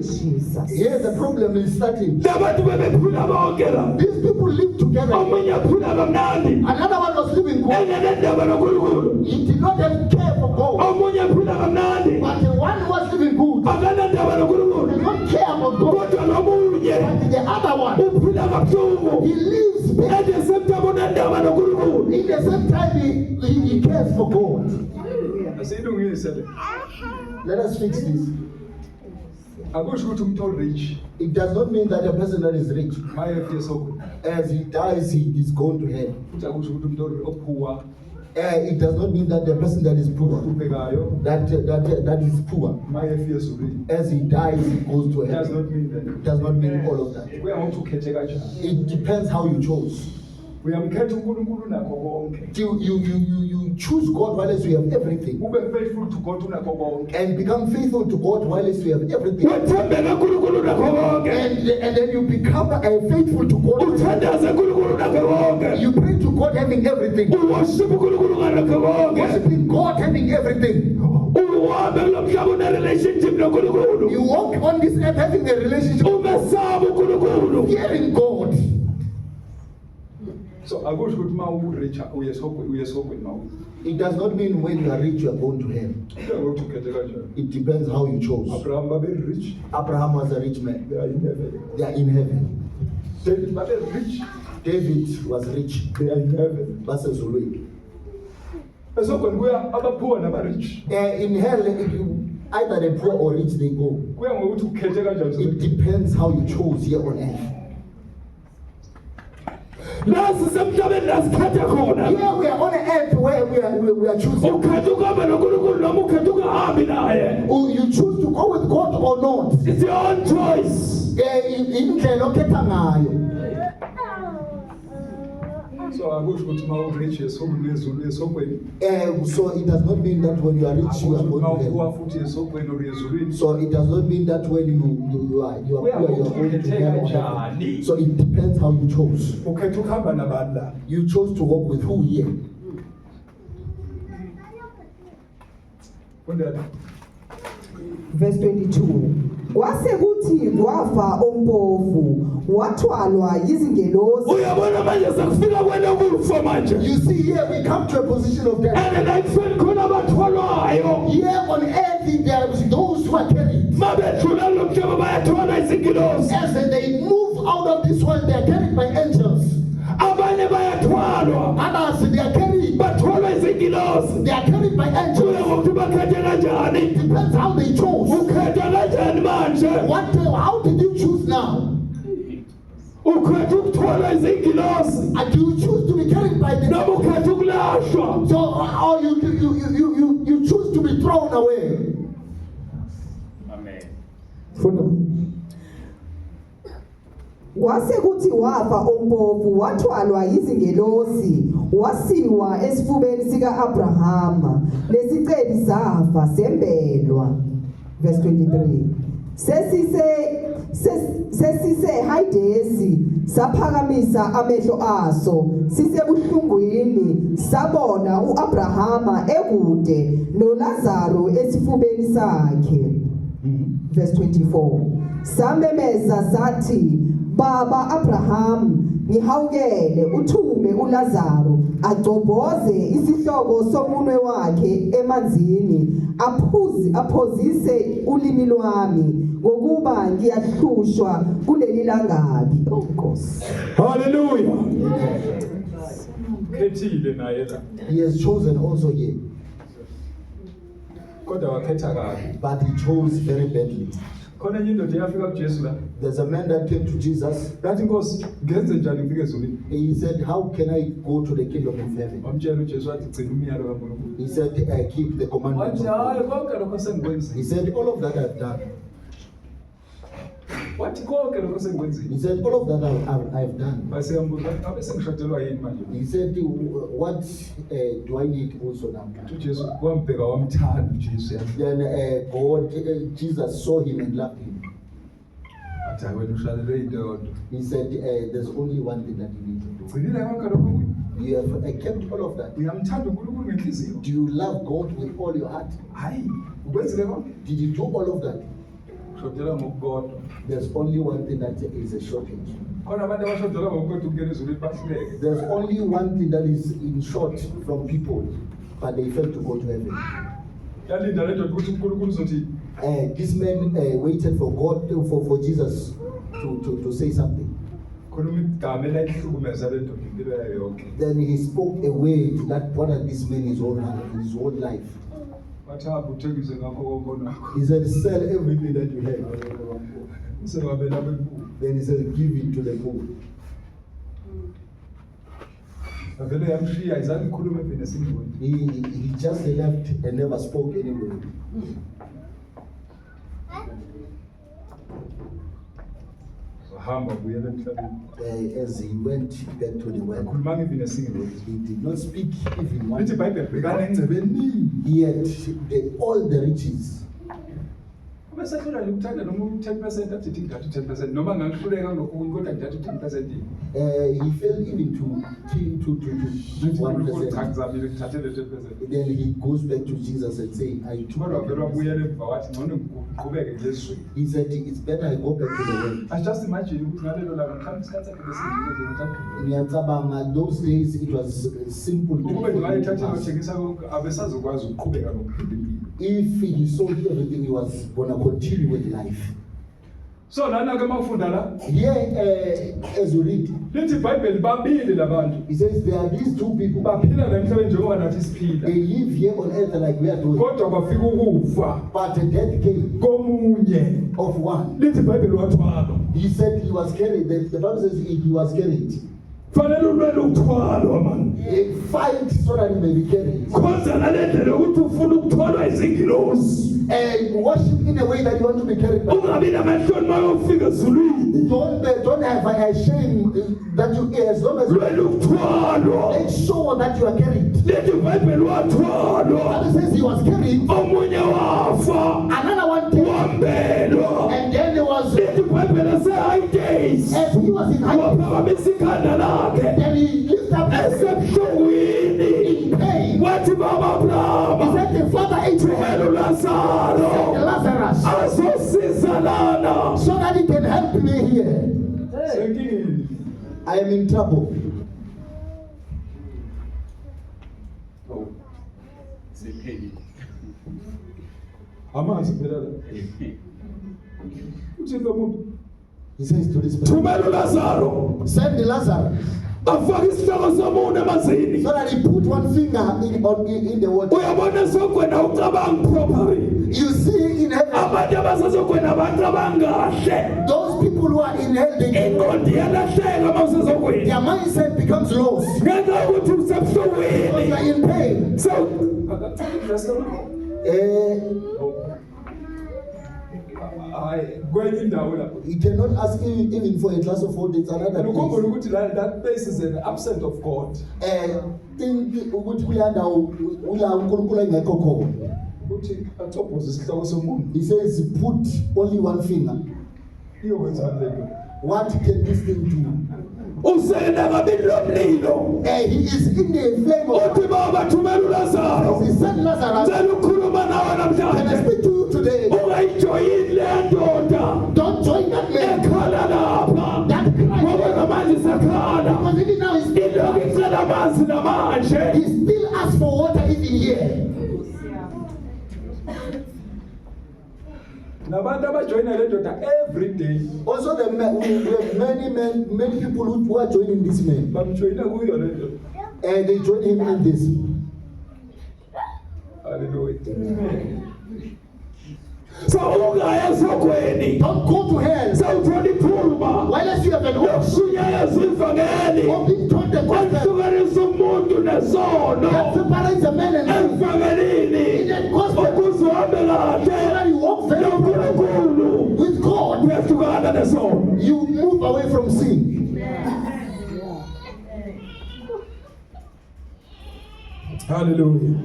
Jesus. Here the problem is starting. Labantu bebephila bonke la. These people live together. Omunye aphila kamnandi. Another one was living good. Engenendaba noNkulunkulu. He did not have care for God. Omunye aphila kamnandi. But the one who was living good Akanandaba noNkulunkulu. did not care about God. Kodwa nomunye But the other one, uphila kabuhlungu. he lives bad. At the same time unandaba noNkulunkulu. In the same time, he cares for God. Asiyilungise le. Let us fix this. Akusho ukuthi umuntu orich It does not mean that a person that is rich, mayefike sokho. as he dies, he is going to hell. Futhi akusho ukuthi umuntu ophuwa It does not mean that the person that is poor, ubhekayo that is poor, maye efika ezulwini. as he dies, he goes to It does heaven. not mean that. It does not mean all of that. Kuya ngokuthi ukhethe kanjani. It depends how you chose. Uyamkhetha uNkulunkulu nakho konke. You choose God while you have everything, Ube faithful to God unakho konke. and become faithful to God while you have everything. wethembeka kuNkulunkulu nakho konke And then you become faithful to God. uthandaze kuNkulunkulu nakho konke You pray to God having everything. uworship kuNkulunkulu nakho konke Worshiping God having everything. uhambe kulomhlaba une-relationship noNkulunkulu You walk on this earth having a relationship, umesaba uNkulunkulu fearing God. So akusho ukuthi uma u-rich uye esogwini mawu. It does not mean when you are rich you are going to hell. Kuya ngokuthi ukhethe kanjani. It depends how you chose. Abraham babe rich, Abraham was a rich man. they are in heaven. They are in heaven. David babe rich, David was rich. they are in heaven. Basezulwini. Esogwini kuya abaphuwa naba-rich. In hell, either the poor or rich they go. Kuya ngokuthi ukhethe kanjani. It depends how you chose here on earth. nasi semhlabeni lasikhethe khona Here we are on earth where we are choosing. ukhetha ukuhamba noNkulunkulu noma ukhetha ukungahambi naye Oh, you choose to go with God or not. it's your own choice Indlela okhetha ngayo. So akusho ukuthi uma u-rich esogwini. So it does not mean that when you are rich you are Akusho ukuthi uma going to uphuwa heaven. futhi esogwini or ezulwini. So it does not mean that when you are poor you are going to heaven or heaven. So it depends how you chose. Ukhetha ukuhamba nabani la. You chose to walk with who here? Fundela. Verse 22. Kwase kuthi kwafa ompofu wathwalwa yizingelosi uyabona manje sekufika kwena kufa manje You see here we come to a position of death. and ekufeni khona abathwalwayo Here on earth there is those who are carried. mabedlula lo mhlaba bayathwala izingilosi As they move out of this world they are carried by angels. abanye bayathwalwa Others they are carried. bathwalwa izingilosi They are carried by kuya angels. ngokuthi bakhethe kanjani Depends how they chose. ukhetha kanjani manje How did you choose now? ukhetha ukuthwala izingilosi Do you choose to be carried by the noma ukhetha ukulashwa so or you choose to be thrown away? Amen. funa kwase kuthi wafa ompofu wathwalwa yizingelosi wasiwa esifubeni sika-Abrahama lesiceli safa sembelwa. Verse 23. Sesise hayidesi saphakamisa amehlo aso sisebuhlungwini sabona uAbrahama ekude noLazaro esifubeni sakhe. Verse 24. Samemeza sathi Baba Abraham ngihawukele uthume uLazaro agcobhoze isihloko somunwe wakhe emanzini aphozise ulimi lwami ngokuba ngiyahlushwa kuleli langabi. Oh Nkosi. haleluya Khethile naye la. He has chosen also here, Kodwa wakhetha kabi. but he chose very badly. Khona enye indoda eyafika kuJesu la. There's a man that came to Jesus. Yathi Nkosi, ngenze njani ngifike ezulwini? He said, "How can I go to the kingdom of heaven?" Wamtshela uJesu wathi gcina umyalo kaNkulunkulu. He said, "Keep the commandments Wathi of hayi God." konke lokho sengikwenzile. He said, "All of that I've done." Wathi konke lokho sengikwenzile. He said, "All of that I've done." Base yambuza ngabe sengishadelwa yini manje? He said, "What do I need also now?" uJesu wambheka wamthanda uJesu yathi Then Jesus saw him and loved him. hayi wena ushalele into yodwa. He said, "There's only one thing that you need to do. Ugcinile konke lokho. You have kept all of that. Uyamthanda uNkulunkulu ngenhliziyo? Do you love God with all your heart? Hayi, ukwenzile konke? Did you do all of that?" Shodela ngokukodwa. There's only one thing that is a shortage. Khona abantu abashodela ngokukodwa ukungena ezulwini bahluleke. There's only one thing that is in short from people, but they fail to go to heaven. Yalinda le ndoda ukuthi uNkulunkulu uzothi This man waited for God, for Jesus to say something. khuluma igama elihlukumeza le ndoda impilo yayo yonke. Then he spoke a word that bothered this man his whole life. Wathi hamba uthengise ngakho konke onakho. He said, "Sell everything that you have." Usewabela abempulo. Then he said, "Give it to the poor." Vele yamshiya ayizange ikhulume even a single word. He just left and never spoke anyway. Wahamba buyela emhlabeni. As he went back to the world, Akhulumanga even a single word. he did not speak even one. Lithi iBhayibheli bhekana engcebeni. Yet all the riches. Uma sathula nje ukuthatha noma 10% athi ngithatha 10% noma ngakuhluleka lokho kodwa ngithatha 10%. He fell even to 1%. Ngizamile ngithathele 10%. Then he goes back to Jesus and say, I took Kodwa vele it. wabuyela emva wathi ngcono ngiqhubeke ngesu. He said, it's better I go back to the world. I just imagine ukuthi ngalelo langa mhlawumbe isikhathi sakhe besinje ngithatha. Ngiyacabanga, those days it was simple. Ukube ngayithatha to ngothengisa konke abesazokwazi ukuqhubeka nokuphila impilo. If he sold everything, he was gonna continue with life. So lana ke mawufunda la Here, as you read, lithi iBhayibheli babili labantu he says there are these two people. baphila la emhlabeni njengoba nathi They siphila. live here on earth like we are doing. Kodwa kwafika ukufa But the death came komunye. of one. Lithi iBhayibheli wathwala. He said he was carried. The Bible says he was carried. Fanele ulwele ukuthwalwa man. He fight so that he may be carried. Khonza ngalendlela ukuthi ufuna ukuthwalwa izingilosi. And worship in a way that you want to be carried by. Ungabi namahloni mayofika ezulwini. Don't have a shame that you as long as Lwele ukuthwalwa. make sure that you are carried. Lithi iBhayibheli wathwalwa. Bible says he was carried. Omunye wafa. Another one came. Wambelwa. And then there was Lithi iBhayibheli ase-high days. as he was in high Waphakamisa ikhanda lakhe. then he lifted up his head Esebuhlungwini. in pain. Wathi baba He Abrahama. said the Father Abraham Thumela uLazaro. and Lazarus Azosiza lana. so that he can help me here. Senkingeni. I am in trouble. Amazi phela la. Uthi lo muntu He says to this person, thumela uLazaro. send the Lazarus Afake isihloko somuntu emanzini. so that he put one finger in the water. Uyabona sokwena ucabanga properly. You see in heaven, Abantu abasazokwena abacabanga kahle. those people who are in hell, Ingqondo iyalahleka mawusezokwena. their mindset becomes lost Ngenxa yokuthi because usebuhlungwini. they are in pain. So hayi kwenye indawo lapho. You cannot ask him even for a glass of water. It's another Ukukhumbula place. ukuthi that place is an absent of God. Think ukuthi kuyandawo ula uNkulunkulu engekho khona. Uthi athoboze isihloko somuntu. He says put only one finger. Iyokwenza lento. What can this thing do? Usena kabili lomlilo. He is in the flame of Uthi baba thumela uLazaro. he said Lazarus. Ngicela ukukhuluma nawe Can I namhlanje. speak to you today? Ungayijoyini le ndoda. Don't join that man. Ekhala lapha. That Ngoba Christ. namanje sekhala. Because even now Ilokhu icela amanzi namanje. he still asks for water even here. Nabantu abajoyina le ndoda every day. Also, we have many people who are joining this man. Bamjoyina kuyo le ndoda. And they join him in this. Hallelujah. So ungaya esokweni. Don't go to hell. Sawuthola iphuma. Unless you have an option Ushunyaya ivangeli. of being told the gospel Ehlukanisa umuntu that nesono. separates a man and man. Evangelini. In that gospel, Ukuze uhambe so kahle. that you walk very well NoNkulunkulu. with God, Uyahlukana nesono. you move away from sin. Hallelujah.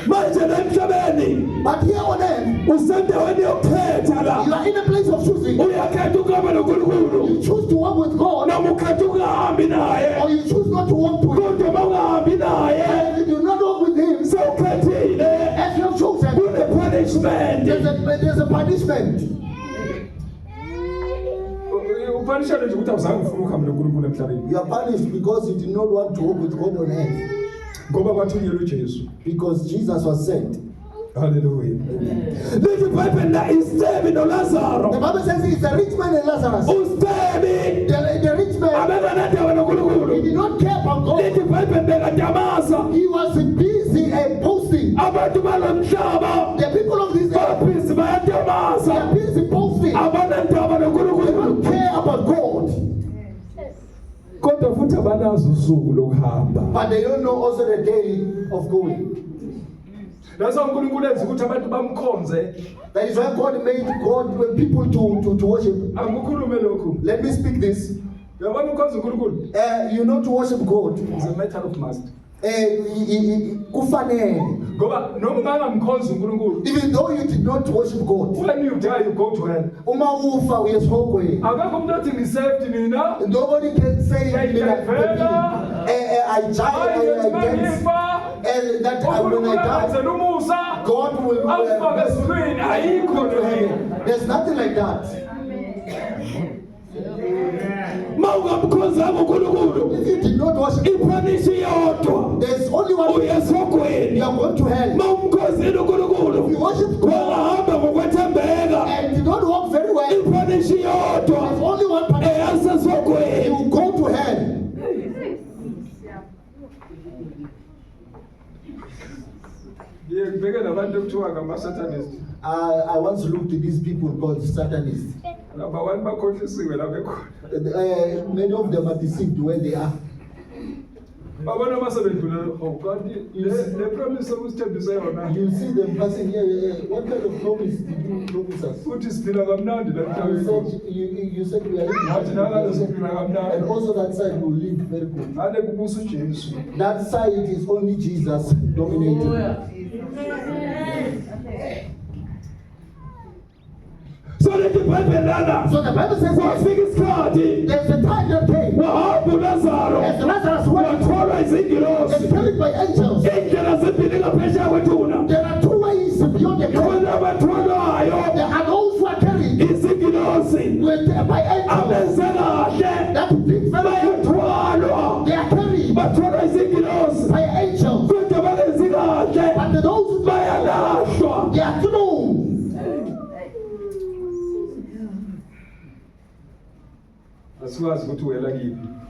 Manje la emhlabeni But here on earth, usendaweni yokukhetha you la. are in a place of choosing. Uyakhetha ukuhamba noNkulunkulu. You choose to walk with God, Noma ukhetha ukungahambi naye. or you choose not to walk with Him. Kodwa uma ungahambi naye. And if you do not walk with Him, Sewukhethile. as you have chosen, Kune-punishment. there's a punishment. Upanishment nje ukuthi awuzange ufuna ukuhamba noNkulunkulu emhlabeni. You are punished because you did not want to walk with God on earth. Ngoba kwathunyelwa uJesu. Because Jesus was sent. Hallelujah. Lithi iBhayibheli la iStebi The noLazaro. Bible says it's a rich man and Lazarus. uStebi The rich man, abekanandaba he noNkulunkulu. did not care about God. Lithi iBhayibheli bekadamasa. He was busy and boasting. Abantu balomhlaba The people of this earth, babhizi they bayadamasa. are busy boasting. They Abanandaba noNkulunkulu. don't care about God. Kodwa futhi abanazo usuku lokuhamba. but they don't know also the day of going. That's why uNkulunkulu enza ukuthi abantu bamkhonze. That is why God made people to worship. Angikhulume lokhu. Let me speak this. Uyabona ukhonza uNkulunkulu? You know, to worship God. It's a matter of must. Kufanele. Ngoba noma ungamkhonza uNkulunkulu. Even though you did not worship God. When you die, you go to hell. Uma ufa uyesogwe. Akakho umuntu othi ngisaved mina. Nobody can say I died. And that when I die, God will. There's nothing like that. If you did not worship, there's only one way. You are going to hell. If you worship God and you don't walk very well, there's only one person. You go to hell. I once looked at these people called Satanists. Many of them are deceived where they are. You see them passing here. What kind of promise did you promise us? You said we are living, and also that side will live very good. That side is only Jesus dominating. So the Bible says there's a time that came as Lazarus went and carried by angels. There are two ways beyond the grave. There are those who are carried by angels. That big fellow, they are carried by angels. And those who they are thrown.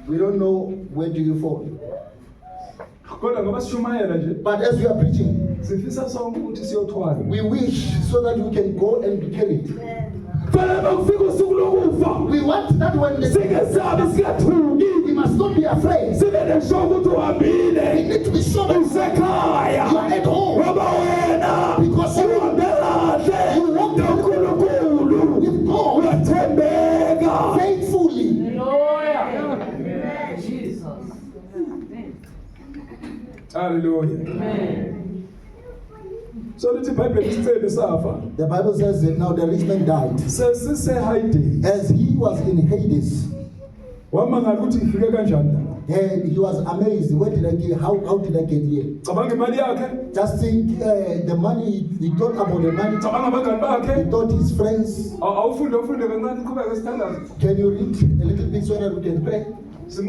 We don't know where do you fall. But as we are preaching, we wish so that we can go and be carried. We want that when we must not be afraid. We need to be sure that you are at home. Because you walk with God faithfully. Hallelujah. So the Bible says that now the rich man died. As he was in Hades, and he was amazed. Where did I get? How did I get here? Just think the money. He thought about the money. He thought his friends. Can you read a little bit so that we can pray? And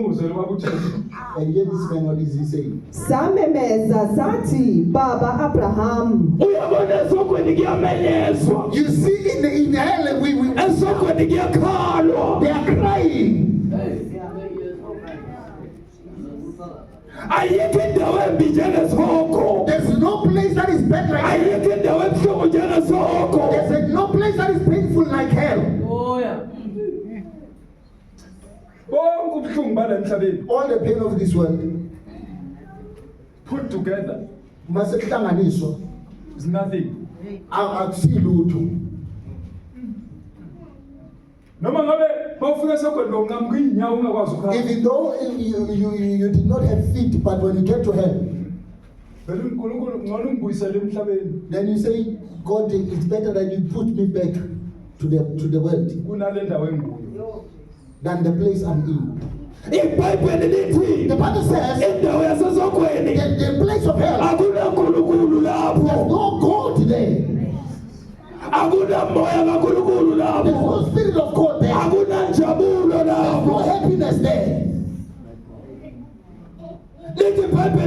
hear this man, what is he saying? Samemeza sathi Baba Abraham. You see in hell we they are crying. There's no place that is better like hell. There's no place that is painful like hell. Oh yeah. All the pain of this world put together is nothing. Even though you did not have feet, but when you get to heaven, then you say, God, it's better that you put me back to the world than the place I'm in. The Bible says the place of hell, there's no God there. There's no spirit of God there. There's no happiness there. Let the Bible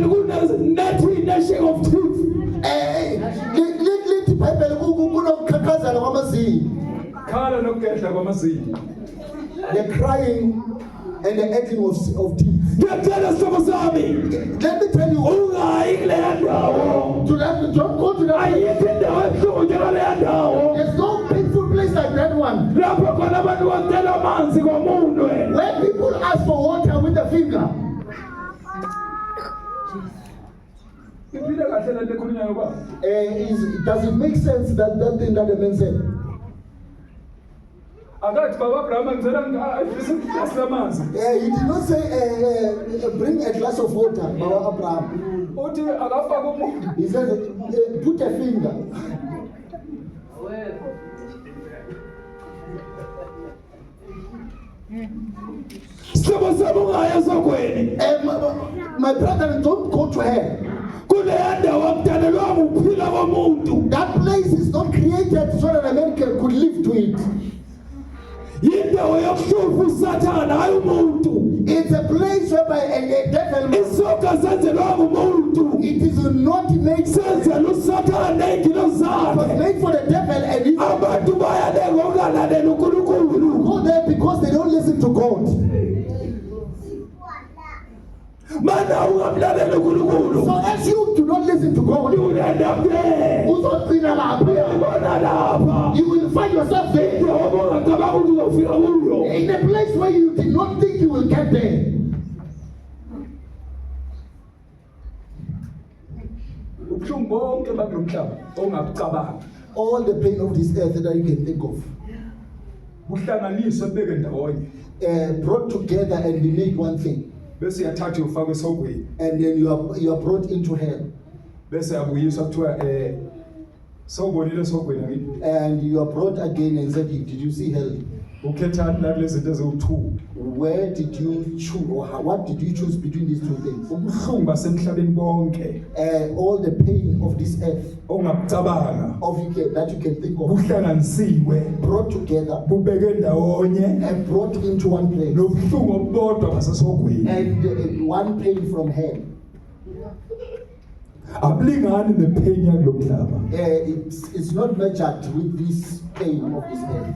they're crying and the acting of teeth. Let me tell you, don't go to that. There's no painful place like that one. When people ask for water with the finger, kahle lento ekhulunywayo ba? Does it make sense that thing that the man said? Akathi baba Abraham ngizela ngifisa iglasi lamanzi. He did not say bring a glass of water, Baba Abraham. Uthi akafaka umuntu. He said put a finger. Sebo sabo ngaya sokweni. My brother, don't go to her. Kuleya ndawo akudanelwa ukuphila komuntu. That place is not created so that a man could live to it. Yindawo yokuhlupha uSathana hayi umuntu. It's a place whereby a devil. Isoka senzelwa umuntu. It is not made. Senzela uSathana ney'ngilo It was zakhe. made for the devil and his. Abantu bayaleka ukulalela uNkulunkulu. Go there because they don't listen to God. Mana ungamlalela uNkulunkulu. So as you do not listen to God, you Uyaenda phe. uzogcina lapha. Uyabona lapha. You will find yourself there. Ngiyabona ngicabanga ukuthi uzofika kuyo. In a place where you did not think you will get there. Ubuhlungu bonke bakulomhlaba ongabucabanga. All the pain of this earth that you can think of, Kuhlanganiswe beke ndawonye. brought together and be made one thing. Bese yathatha ufake esogwini. And then you are brought into hell. Bese yabuyiswa kuthiwa sawubonile esogwini akithi. And you are brought again and said, did you see hell? Ukhethani la kulezi zinto eziwu-2. Where did you choose, or what did you choose between these two things? Ubuhlungu basemhlabeni bonke All the pain of this earth, ongabucabanga that you can think of, buhlanganisiwe brought together bubeke ndawonye and brought into one place. nobuhlungu obodwa basesogwini And one pain from hell. abulingani nepain yakulo mhlaba. It's not measured with this pain of this earth.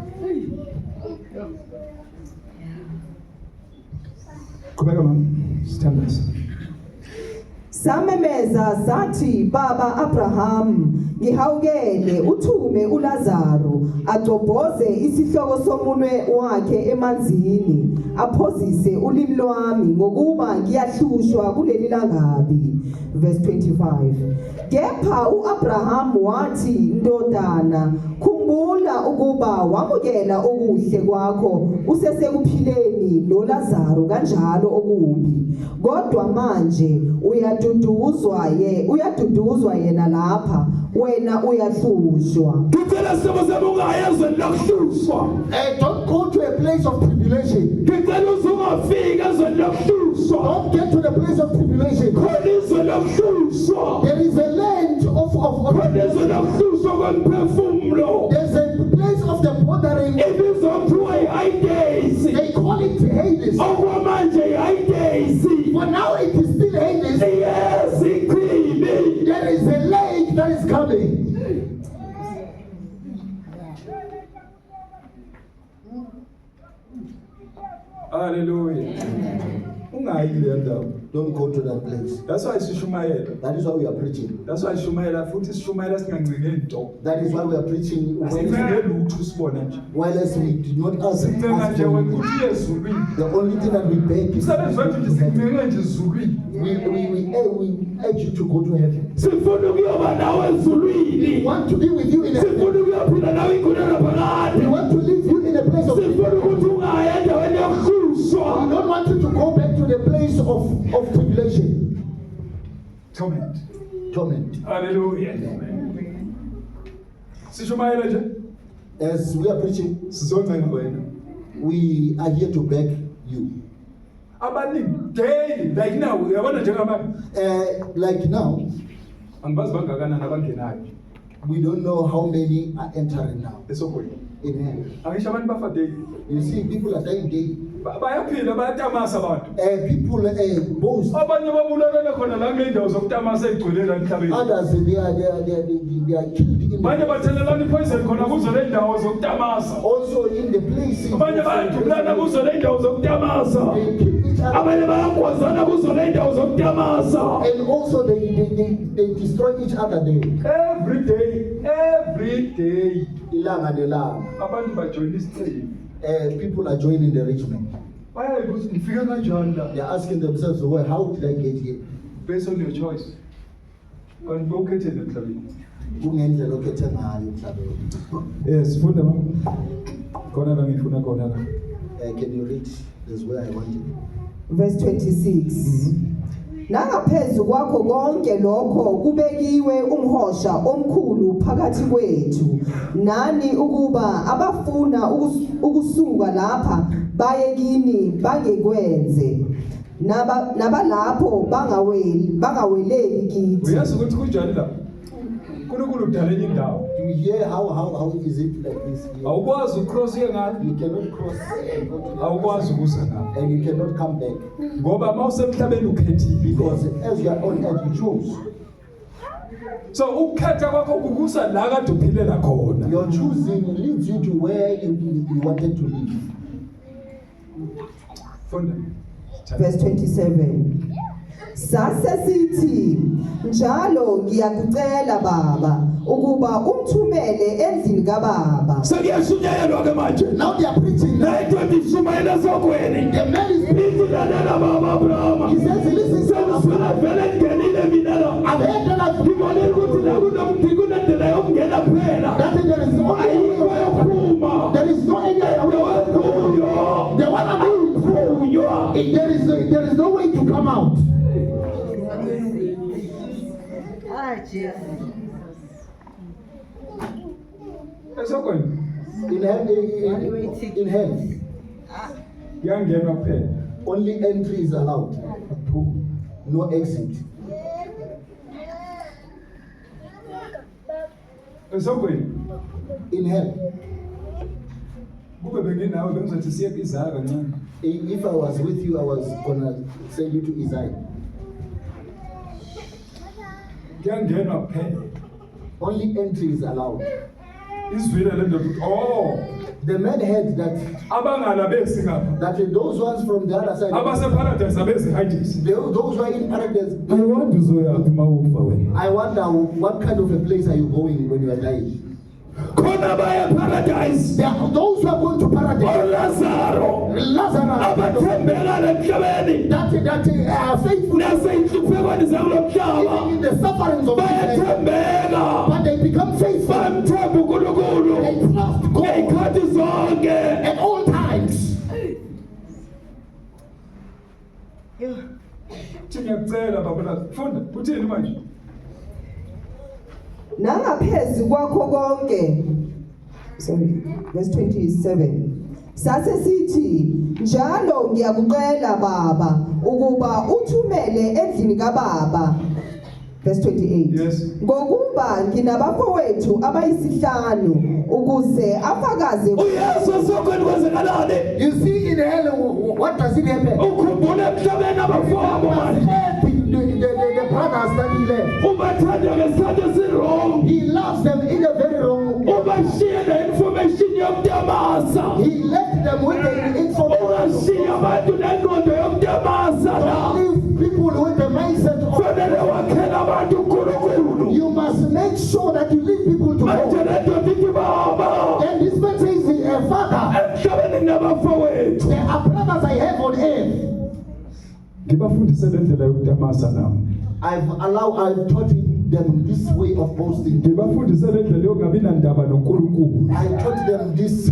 Qhubeka mama sithembise. Samemeza sathi baba Abraham ngihawukele uthume uLazaro adobhoze isihloko somunwe wakhe emanzini aphozise ulimi lwami ngokuba ngiyahlushwa kuleli langabi. Verse 25. Kepha uAbraham wathi ndodana khumbula ukuba wamukela okuhle kwakho usesekuphileni noLazaro kanjalo okubi kodwa manje uyaduduzwa yena lapha wena uyahlushwa. Ngicela sebo sabo ungaya ezweni lokuhlushwa. Don't go to a place of tribulation. Ngicela uzungafika ezweni lokuhlushwa. Don't get to the place of tribulation. Khona izwe lokuhlushwa. There is a land of Khona izwe lokuhlushwa kwemphefumulo. there's a place of the bordering. Ibizwa kuthiwa i-Hades. They call it Hades. Okwamanje i-Hades. For now it is still Hades. Yes, iqhili. There is a lake that is coming. Hallelujah. Ungayi le ndawo. Don't go to that place. That's why sishumayela. That is why we are preaching. That's why sishumayela futhi sishumayela singancike into. That is why we are preaching. Asincike lutho sibona nje. While as we did not ask, Sincenga ask nje for wena it. ukuthi ezulwini. The only thing that we beg is Umsebenzi wethu nje sincenga nje ezulwini. we urge you to go to heaven. Sifuna ukuyoba nawe ezulwini. We want to be with you in heaven. Sifuna ukuyophila nawe ikhona We phakade. want to leave you in a place of. We Sifuna ukuthi ungaya endaweni yokuhlushwa. don't want you to go back to the place of tribulation, Torment. torment. Hallelujah. Sishumayela nje As we are preaching, sizoncenga wena. we are here to beg you. Abaningi daily like now uyabona njengamanje Like now, angibazi bangakanani abangenayo we don't know how many are entering now esogwini. in hell. Angisho abantu bafa daily. You see, people are dying daily. Bayaphila bayatamasa abantu. People boast. Abanye babulala khona la ngendawo zokutamasa egcwele la emhlabeni. Others, they are killed in Abanye bathelelana ipoison khona kuzo le ndawo zokutamasa. also in the places. Abanye bayadubulana kuzo le ndawo zokutamasa. They kill each other. Abanye bayagwazana kuzo le ndawo zokutamasa. And also they destroy each other there. Every day. Ilanga nelanga. Abantu bajoyina isicelo. People are joining the regiment. Bayayi ukuthi ngifike kanjani la? They are asking themselves, well, how did I get here? Based on your choice. kanti bokhethele emhlabeni. kungendlela okhethe ngayo emhlabeni. Yes, funda mama. Khona la ngifuna khona la. Can you read this where I want you? Verse 26. Nangaphezu kwakho konke lokho kubekiwe umhosha omkhulu phakathi kwethu nani ukuba abafuna ukusuka lapha baye kini bangekwenze nabalapho bangaweleki kithi. Uyazi ukuthi kunjani la? Kunkulunkulu udala enye indawo. You hear how is it like this? Awukwazi ukcross ngani? You cannot cross and go to the Awukwazi ukuza la. and you cannot come back Ngoba mawusemhlabeni ukhethile. because as you are on earth you choose. So ukhetha kwakho kukusa la kade uphilela khona. Your choosing leads you to where you wanted to live. Funda. Verse 27. Sase sithi njalo ngiyakucela baba ukuba umthumele endlini kaBaba. Sekuyashunyayelwa ke manje. Now they are preaching. Nayitwa ndishumayela sokweni. The man is Ithi lalela baba Abraham. He says, listen, son of Sewusula vele ngenile mina la. I've heard that Ngibone ukuthi la kunendlela yokungena phela. that there is no Ayikho yokuphuma. there is no any other way. Kuyo. The one I'm Kuyo. there is no way to come out. Esokweni. In hell, Yangenwa kuphela. only entry is allowed, no exit. Esokweni. In hell, Kube benginawe bengizothi siye kizaka kancane. if I was with you, I was gonna send you to Isaiah. Yangenwa kuphela. Only entry is allowed. Izwile le ndoda ukuthi oh The man heard that abangala besi ngapha. those ones from the other side, Abase paradise abezi hidis. those who are in paradise. I want uzoya athi mawufa wena. I wonder what kind of a place are you going when you are dying? Khona baya paradise. There are those who are going to paradise. Lazarus. Abathembeka emhlabeni. That are faithful Naseyinhluphekweni zakulo mhlaba. in the sufferings of life, Bayathembeka. but they become faithful. Bamthemba uNkulunkulu. They trust God Ngeyikhathi zonke. at all times. Ngiyacela baba funda uthini manje? Nangaphezu kwakho konke. Sorry, verse 27. Sase sithi njalo ngiyakucela baba ukuba uthumele endlini kaBaba. Verse 28. Yes. Ngokuba nginabafowethu abayisihlanu ukuze afakaze uYesu esokweni kwenzekalani? You see in hell, what does it happen? Ukhumbula emhlabeni abafowabo manje. The brothers that he left, Ubathanda ngesikhathi esirong. he loves them in a very wrong. Ubashiye ne-information yokutamasa. He left them with the information. Ungashiya abantu nengqondo yokutamasa la. Leave people with the mindset of. Fanele wakhela abantu uNkulunkulu. You must make sure that you lead people to Manje God. le ndoda ithi baba. And this man says, Father, Emhlabeni nginabafowethu. there are brothers I have on earth. Ngibafundise le ndlela yokutamasa nami. I've taught them this way of boasting. Ngibafundise le ndlela yokungabi nandaba noNkulunkulu. I taught them this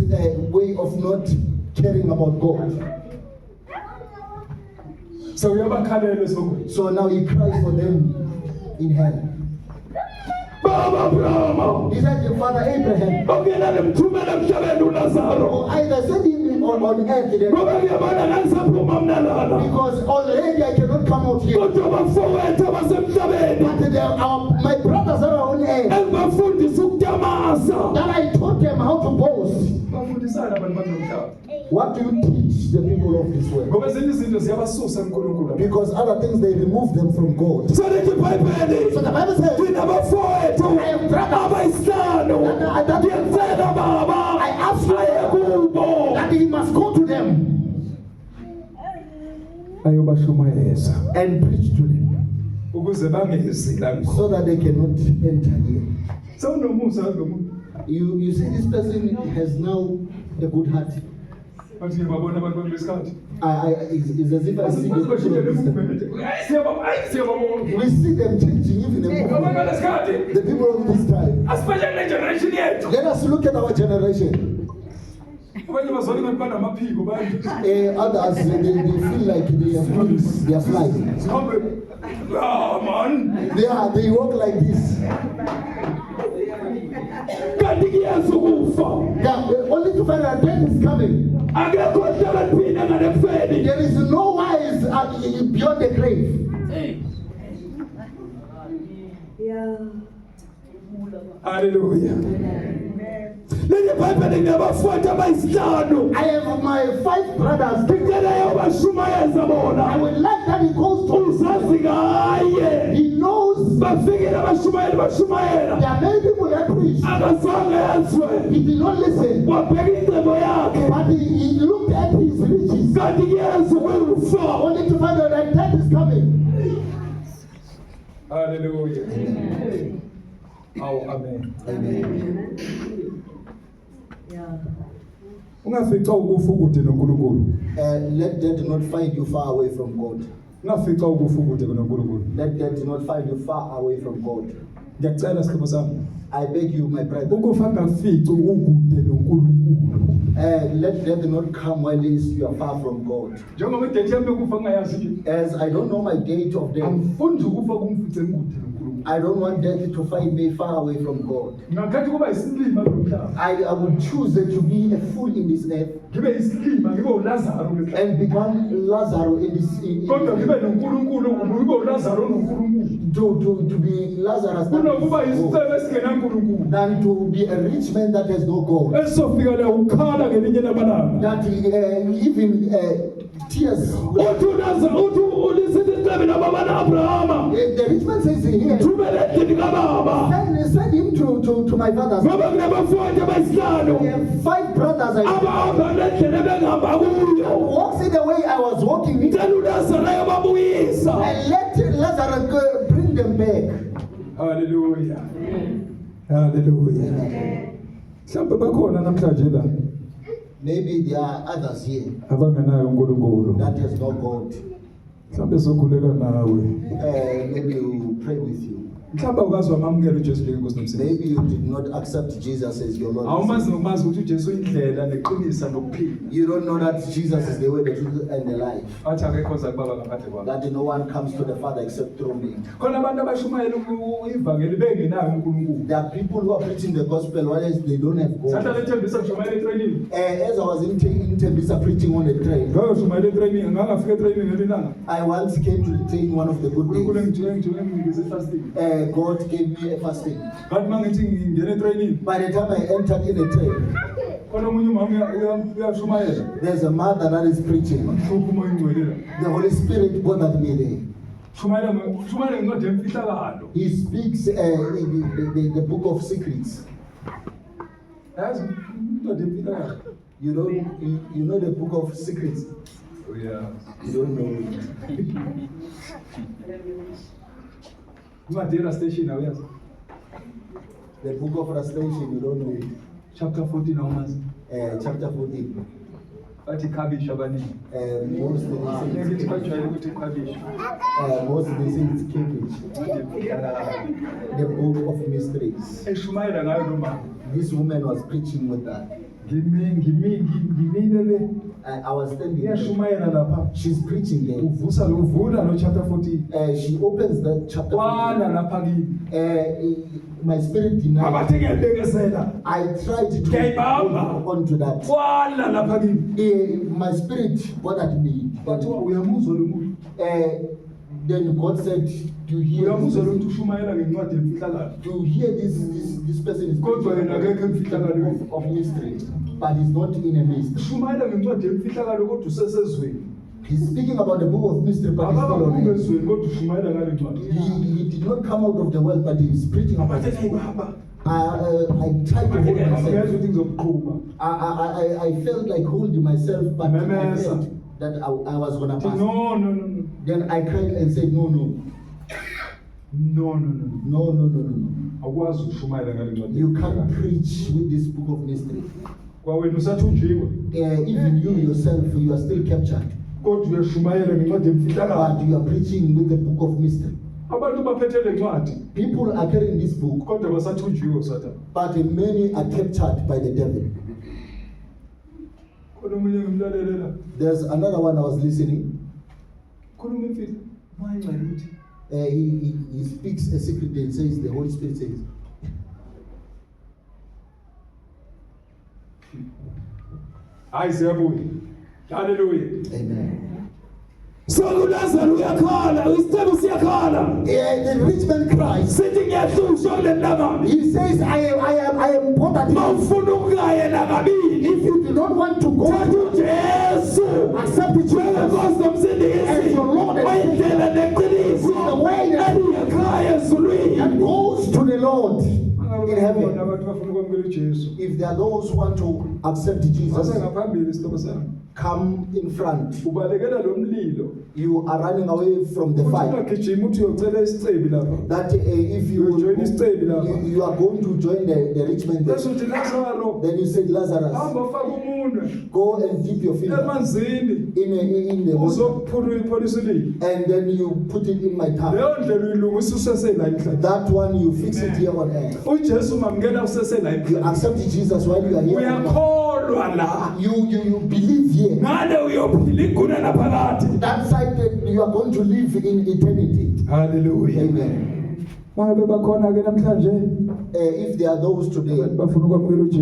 way of not caring about God. So uyabakhalela esokweni. So now he cries for them in hell. Baba Abraham. He said to Father Abraham, Ongena nemthumela emhlabeni uLazaro. or either send him on earth then, Ngoba ngiyabona ngisaphuma mina lana. because already I cannot come out here. Kodwa abafowethu abasemhlabeni. But my brothers are on earth. Engibafundisa ukutamasa. That I taught them how to boast. Bafundisana abantu banomhlaba. What do you teach the people of this world? Ngoba ezinye izinto ziyabasusa kuNkulunkulu. Because other things they remove them from God. So lithi iBhayibheli. So the Bible says, Nginabafowethu abayisihlanu. Ngiyacela baba. I ask you Aye kubo. that he must go to them Ayobashumayeza and preach to them ukuze bangezi la. so that they cannot enter here. Sawunomusa ngomuntu. You see, this person has now a good heart. Bathi ngiyababona abantu besikhathi. It's as if I see them. Siyababona. We see them changing even in Abantu besikhathi. the people of this time. Asibhekele generation yethu. Let us look at our generation. Abanye bazona ngathi banamaphiko bathi. Others, they feel like they are flying. Sihambe. Ah man. They walk like this. kanti kuyazukufa Yeah, only to find out death is coming. akekho ohlakaniphile ngalekufeni There is no wise beyond the grave. Yeah. Hallelujah. leli bhayibheli nginabafowethu abayisihlanu I have my 5 brothers. ngicela yobashumayeza I bona would like that he goes to. uzazi ngaye He knows bafikile abashumayeli bashumayela there are many people that preach. akazange yezwe He did not listen. wabheka incebo yakhe But he looked at his riches. kanti kuyeza kufa Only to find out that death is coming. Hallelujah. Oh, amen. Yeah. Ungafica ukufa ukude noNkulunkulu. Let death not find you far away from God. Ungafica ukufa ukude noNkulunkulu. Let death not find you far away from God. Ngiyacela sihlobo sami. I beg you, my brother. Ukufa ngafica ukude noNkulunkulu. Let death not come while you are far from God. Njengoba idethi yami yokufa ngayazi nje. As I don't know my date of death, Angifuni ukufa kumfice ngikude noNkulunkulu. I don't want death to find me far away from God. Ngakhathi kuba isilima lomhlaba. I would choose to be a fool in this earth Ngibe isilima ngibe uLazaro ngesikhathi. and become Lazarus in this. Kodwa ngibe noNkulunkulu ngibe uLazaro noNkulunkulu. To be Lazarus Kunokuba isicebe esingenaNkulunkulu. than to be a rich man that has no God. Esofika la ukhala ngelinye lamalanga. That even tears. uthi ulisithi icebeni ababana abrahama The rich man says here, thumele endlini kababa send him to my father's. ngoba kunabafowethu abayisihlanu We have 5 brothers. abahamba nendlela ebengihamba kuyo Walks in the way I was walking. ngicela uLazaro yobabuyisa I let Lazarus go, bring them back. Hallelujah. Hallelujah. Mhlawumbe bakhona namhlanje la Maybe there are others here abangenayo uNkulunkulu. that has no God. Mhlawumbe sokhuleka nawe. Maybe we will pray with you. Mhlawumbe ukazi wamamukela uJesu njengenkosi nomsebenzi. Maybe you did not accept Jesus as your Lord. Awumazi nokumazi ukuthi uJesu indlela neqinisa nokuphila. You don't know that Jesus is the way, the truth, and the life. Athi akekho oza kubaba ngaphandle kwakhe. That no one comes to the Father except through me. Khona abantu abashumayela ivangeli bengenayo uNkulunkulu. There are people who are preaching the gospel, whereas they don't have Satha God. lethembisa kushumayela etraining. As I was in Tembisa preaching on the train, Ngeke ushumayela etraining, ngangafika etraining ngelinanga. I once came to the train one of the good uNkulunkulu days. ngithiwe fasting. God gave me a fasting. Ngathi mangithi ngingena etraining, By the time I entered in the train, khona omunye umama uyashumayela. there's a mother that is preaching. Mhlupho umoya ingcwele. The Holy Spirit bothered me there. Shumayela ngencwadi yemfihlakalo. He speaks the book of secrets. Yazi incwadi yemfihlakalo. You know the book of secrets. Oh yeah. You don't know it. Incwadi yeRastation awuyazi. The book of Restoration, you don't know it. Chapter 14 awumazi. Chapter 14. Bathi khabisha abaningi. Most of Ngeke the kwajwayele ukuthi khabisha. most of the things Cambridge. The book of mysteries. Eshumayela ngayo lo mama. This woman was preaching with that. Ngimile le. I was standing there. Iyashumayela lapha. She's preaching there. Uvula lo chapter 14. She opens that chapter. Kwana lapha kimi. My spirit denied. Abathi ngiyabekesela. I tried to Ngiyayibamba. hold on to that. Kwana lapha kimi. My spirit bothered me. Bathiwa uyamuzwa lo muntu. Then God said, "Do you hear? Uyamuzwa lo muntu ushumayela ngencwadi yemfihlakalo. To hear this person is Kodwa yena akekho emfihlakalweni. of mystery, but he's not in a mystery. Ushumayela ngencwadi yemfihlakalo kodwa usesezweni. He's speaking about the book of mystery, but he's not on it. Akakungezweni kodwa ushumayela ngale ncwadi. He did not come out of the world, but he's preaching about it. Baba. I tried to hold myself. Ngiyazwa ukuthi ngizokuqhuma. I felt like holding myself, but I Memesa. felt that I was gonna pass. No. Then I cried and said, no. Akwazi ukushumayela ngale ncwadi. You can't preach with this book of mystery. kwawena usathunjiwe even you yourself, you are still captured. kodwa uyashumayela ngencwadi emfihlakalo But you are preaching with the book of mystery. abantu baphethe le ncwadi People are carrying this book, kodwa basathunjiwe usathane but many are captured by the devil. khona omunye ngimlalelela There's another one I was listening. khuluma imfihlo mayingcela uthi He speaks a secret and says, the Holy Spirit says, hayi siyabuya haleluya Amen. So uLazaro uyakhala, isithembu siyakhala. The rich man cries. Sithi ngiyahlushwa kule ndaba. He says, I am bothered. Mawufuna ukungaya nakabili. If you do not want to go, Thatha uJesu. accept the Jesus as your Lord and Ayindlela neqiniso. the way that Eliyakhaya ezulwini. goes to the Lord in heaven. abantu bafuna ukwamukela uJesu If there are those who want to accept Jesus, asengaphambili isihlobo sami come in front. ubalekela lo mlilo You are running away from the uthi fire. ungagijima uthi uyocela isicebi lapha That if you Join his table now. you are going to join the rich man there. bese uthi Lazaro Then you said, Lazarus, hamba ufaka umunwe go and dip your finger emanzini in the water, uzopholisa ilili and then you put it in my tongue. leyo ndlela uyilungisa usesela emhlabeni That one you fix it here on earth. uJesu mamngena usesela You emhlabeni accept Jesus while you are here. on earth. uyakholwa la You believe here. Ngale uyophila iguna naphakathi. That side that you are going to live in eternity. haleluya Amen. mangabe bakhona ke namhlanje If there are those today bafuna ukwamukela uJesu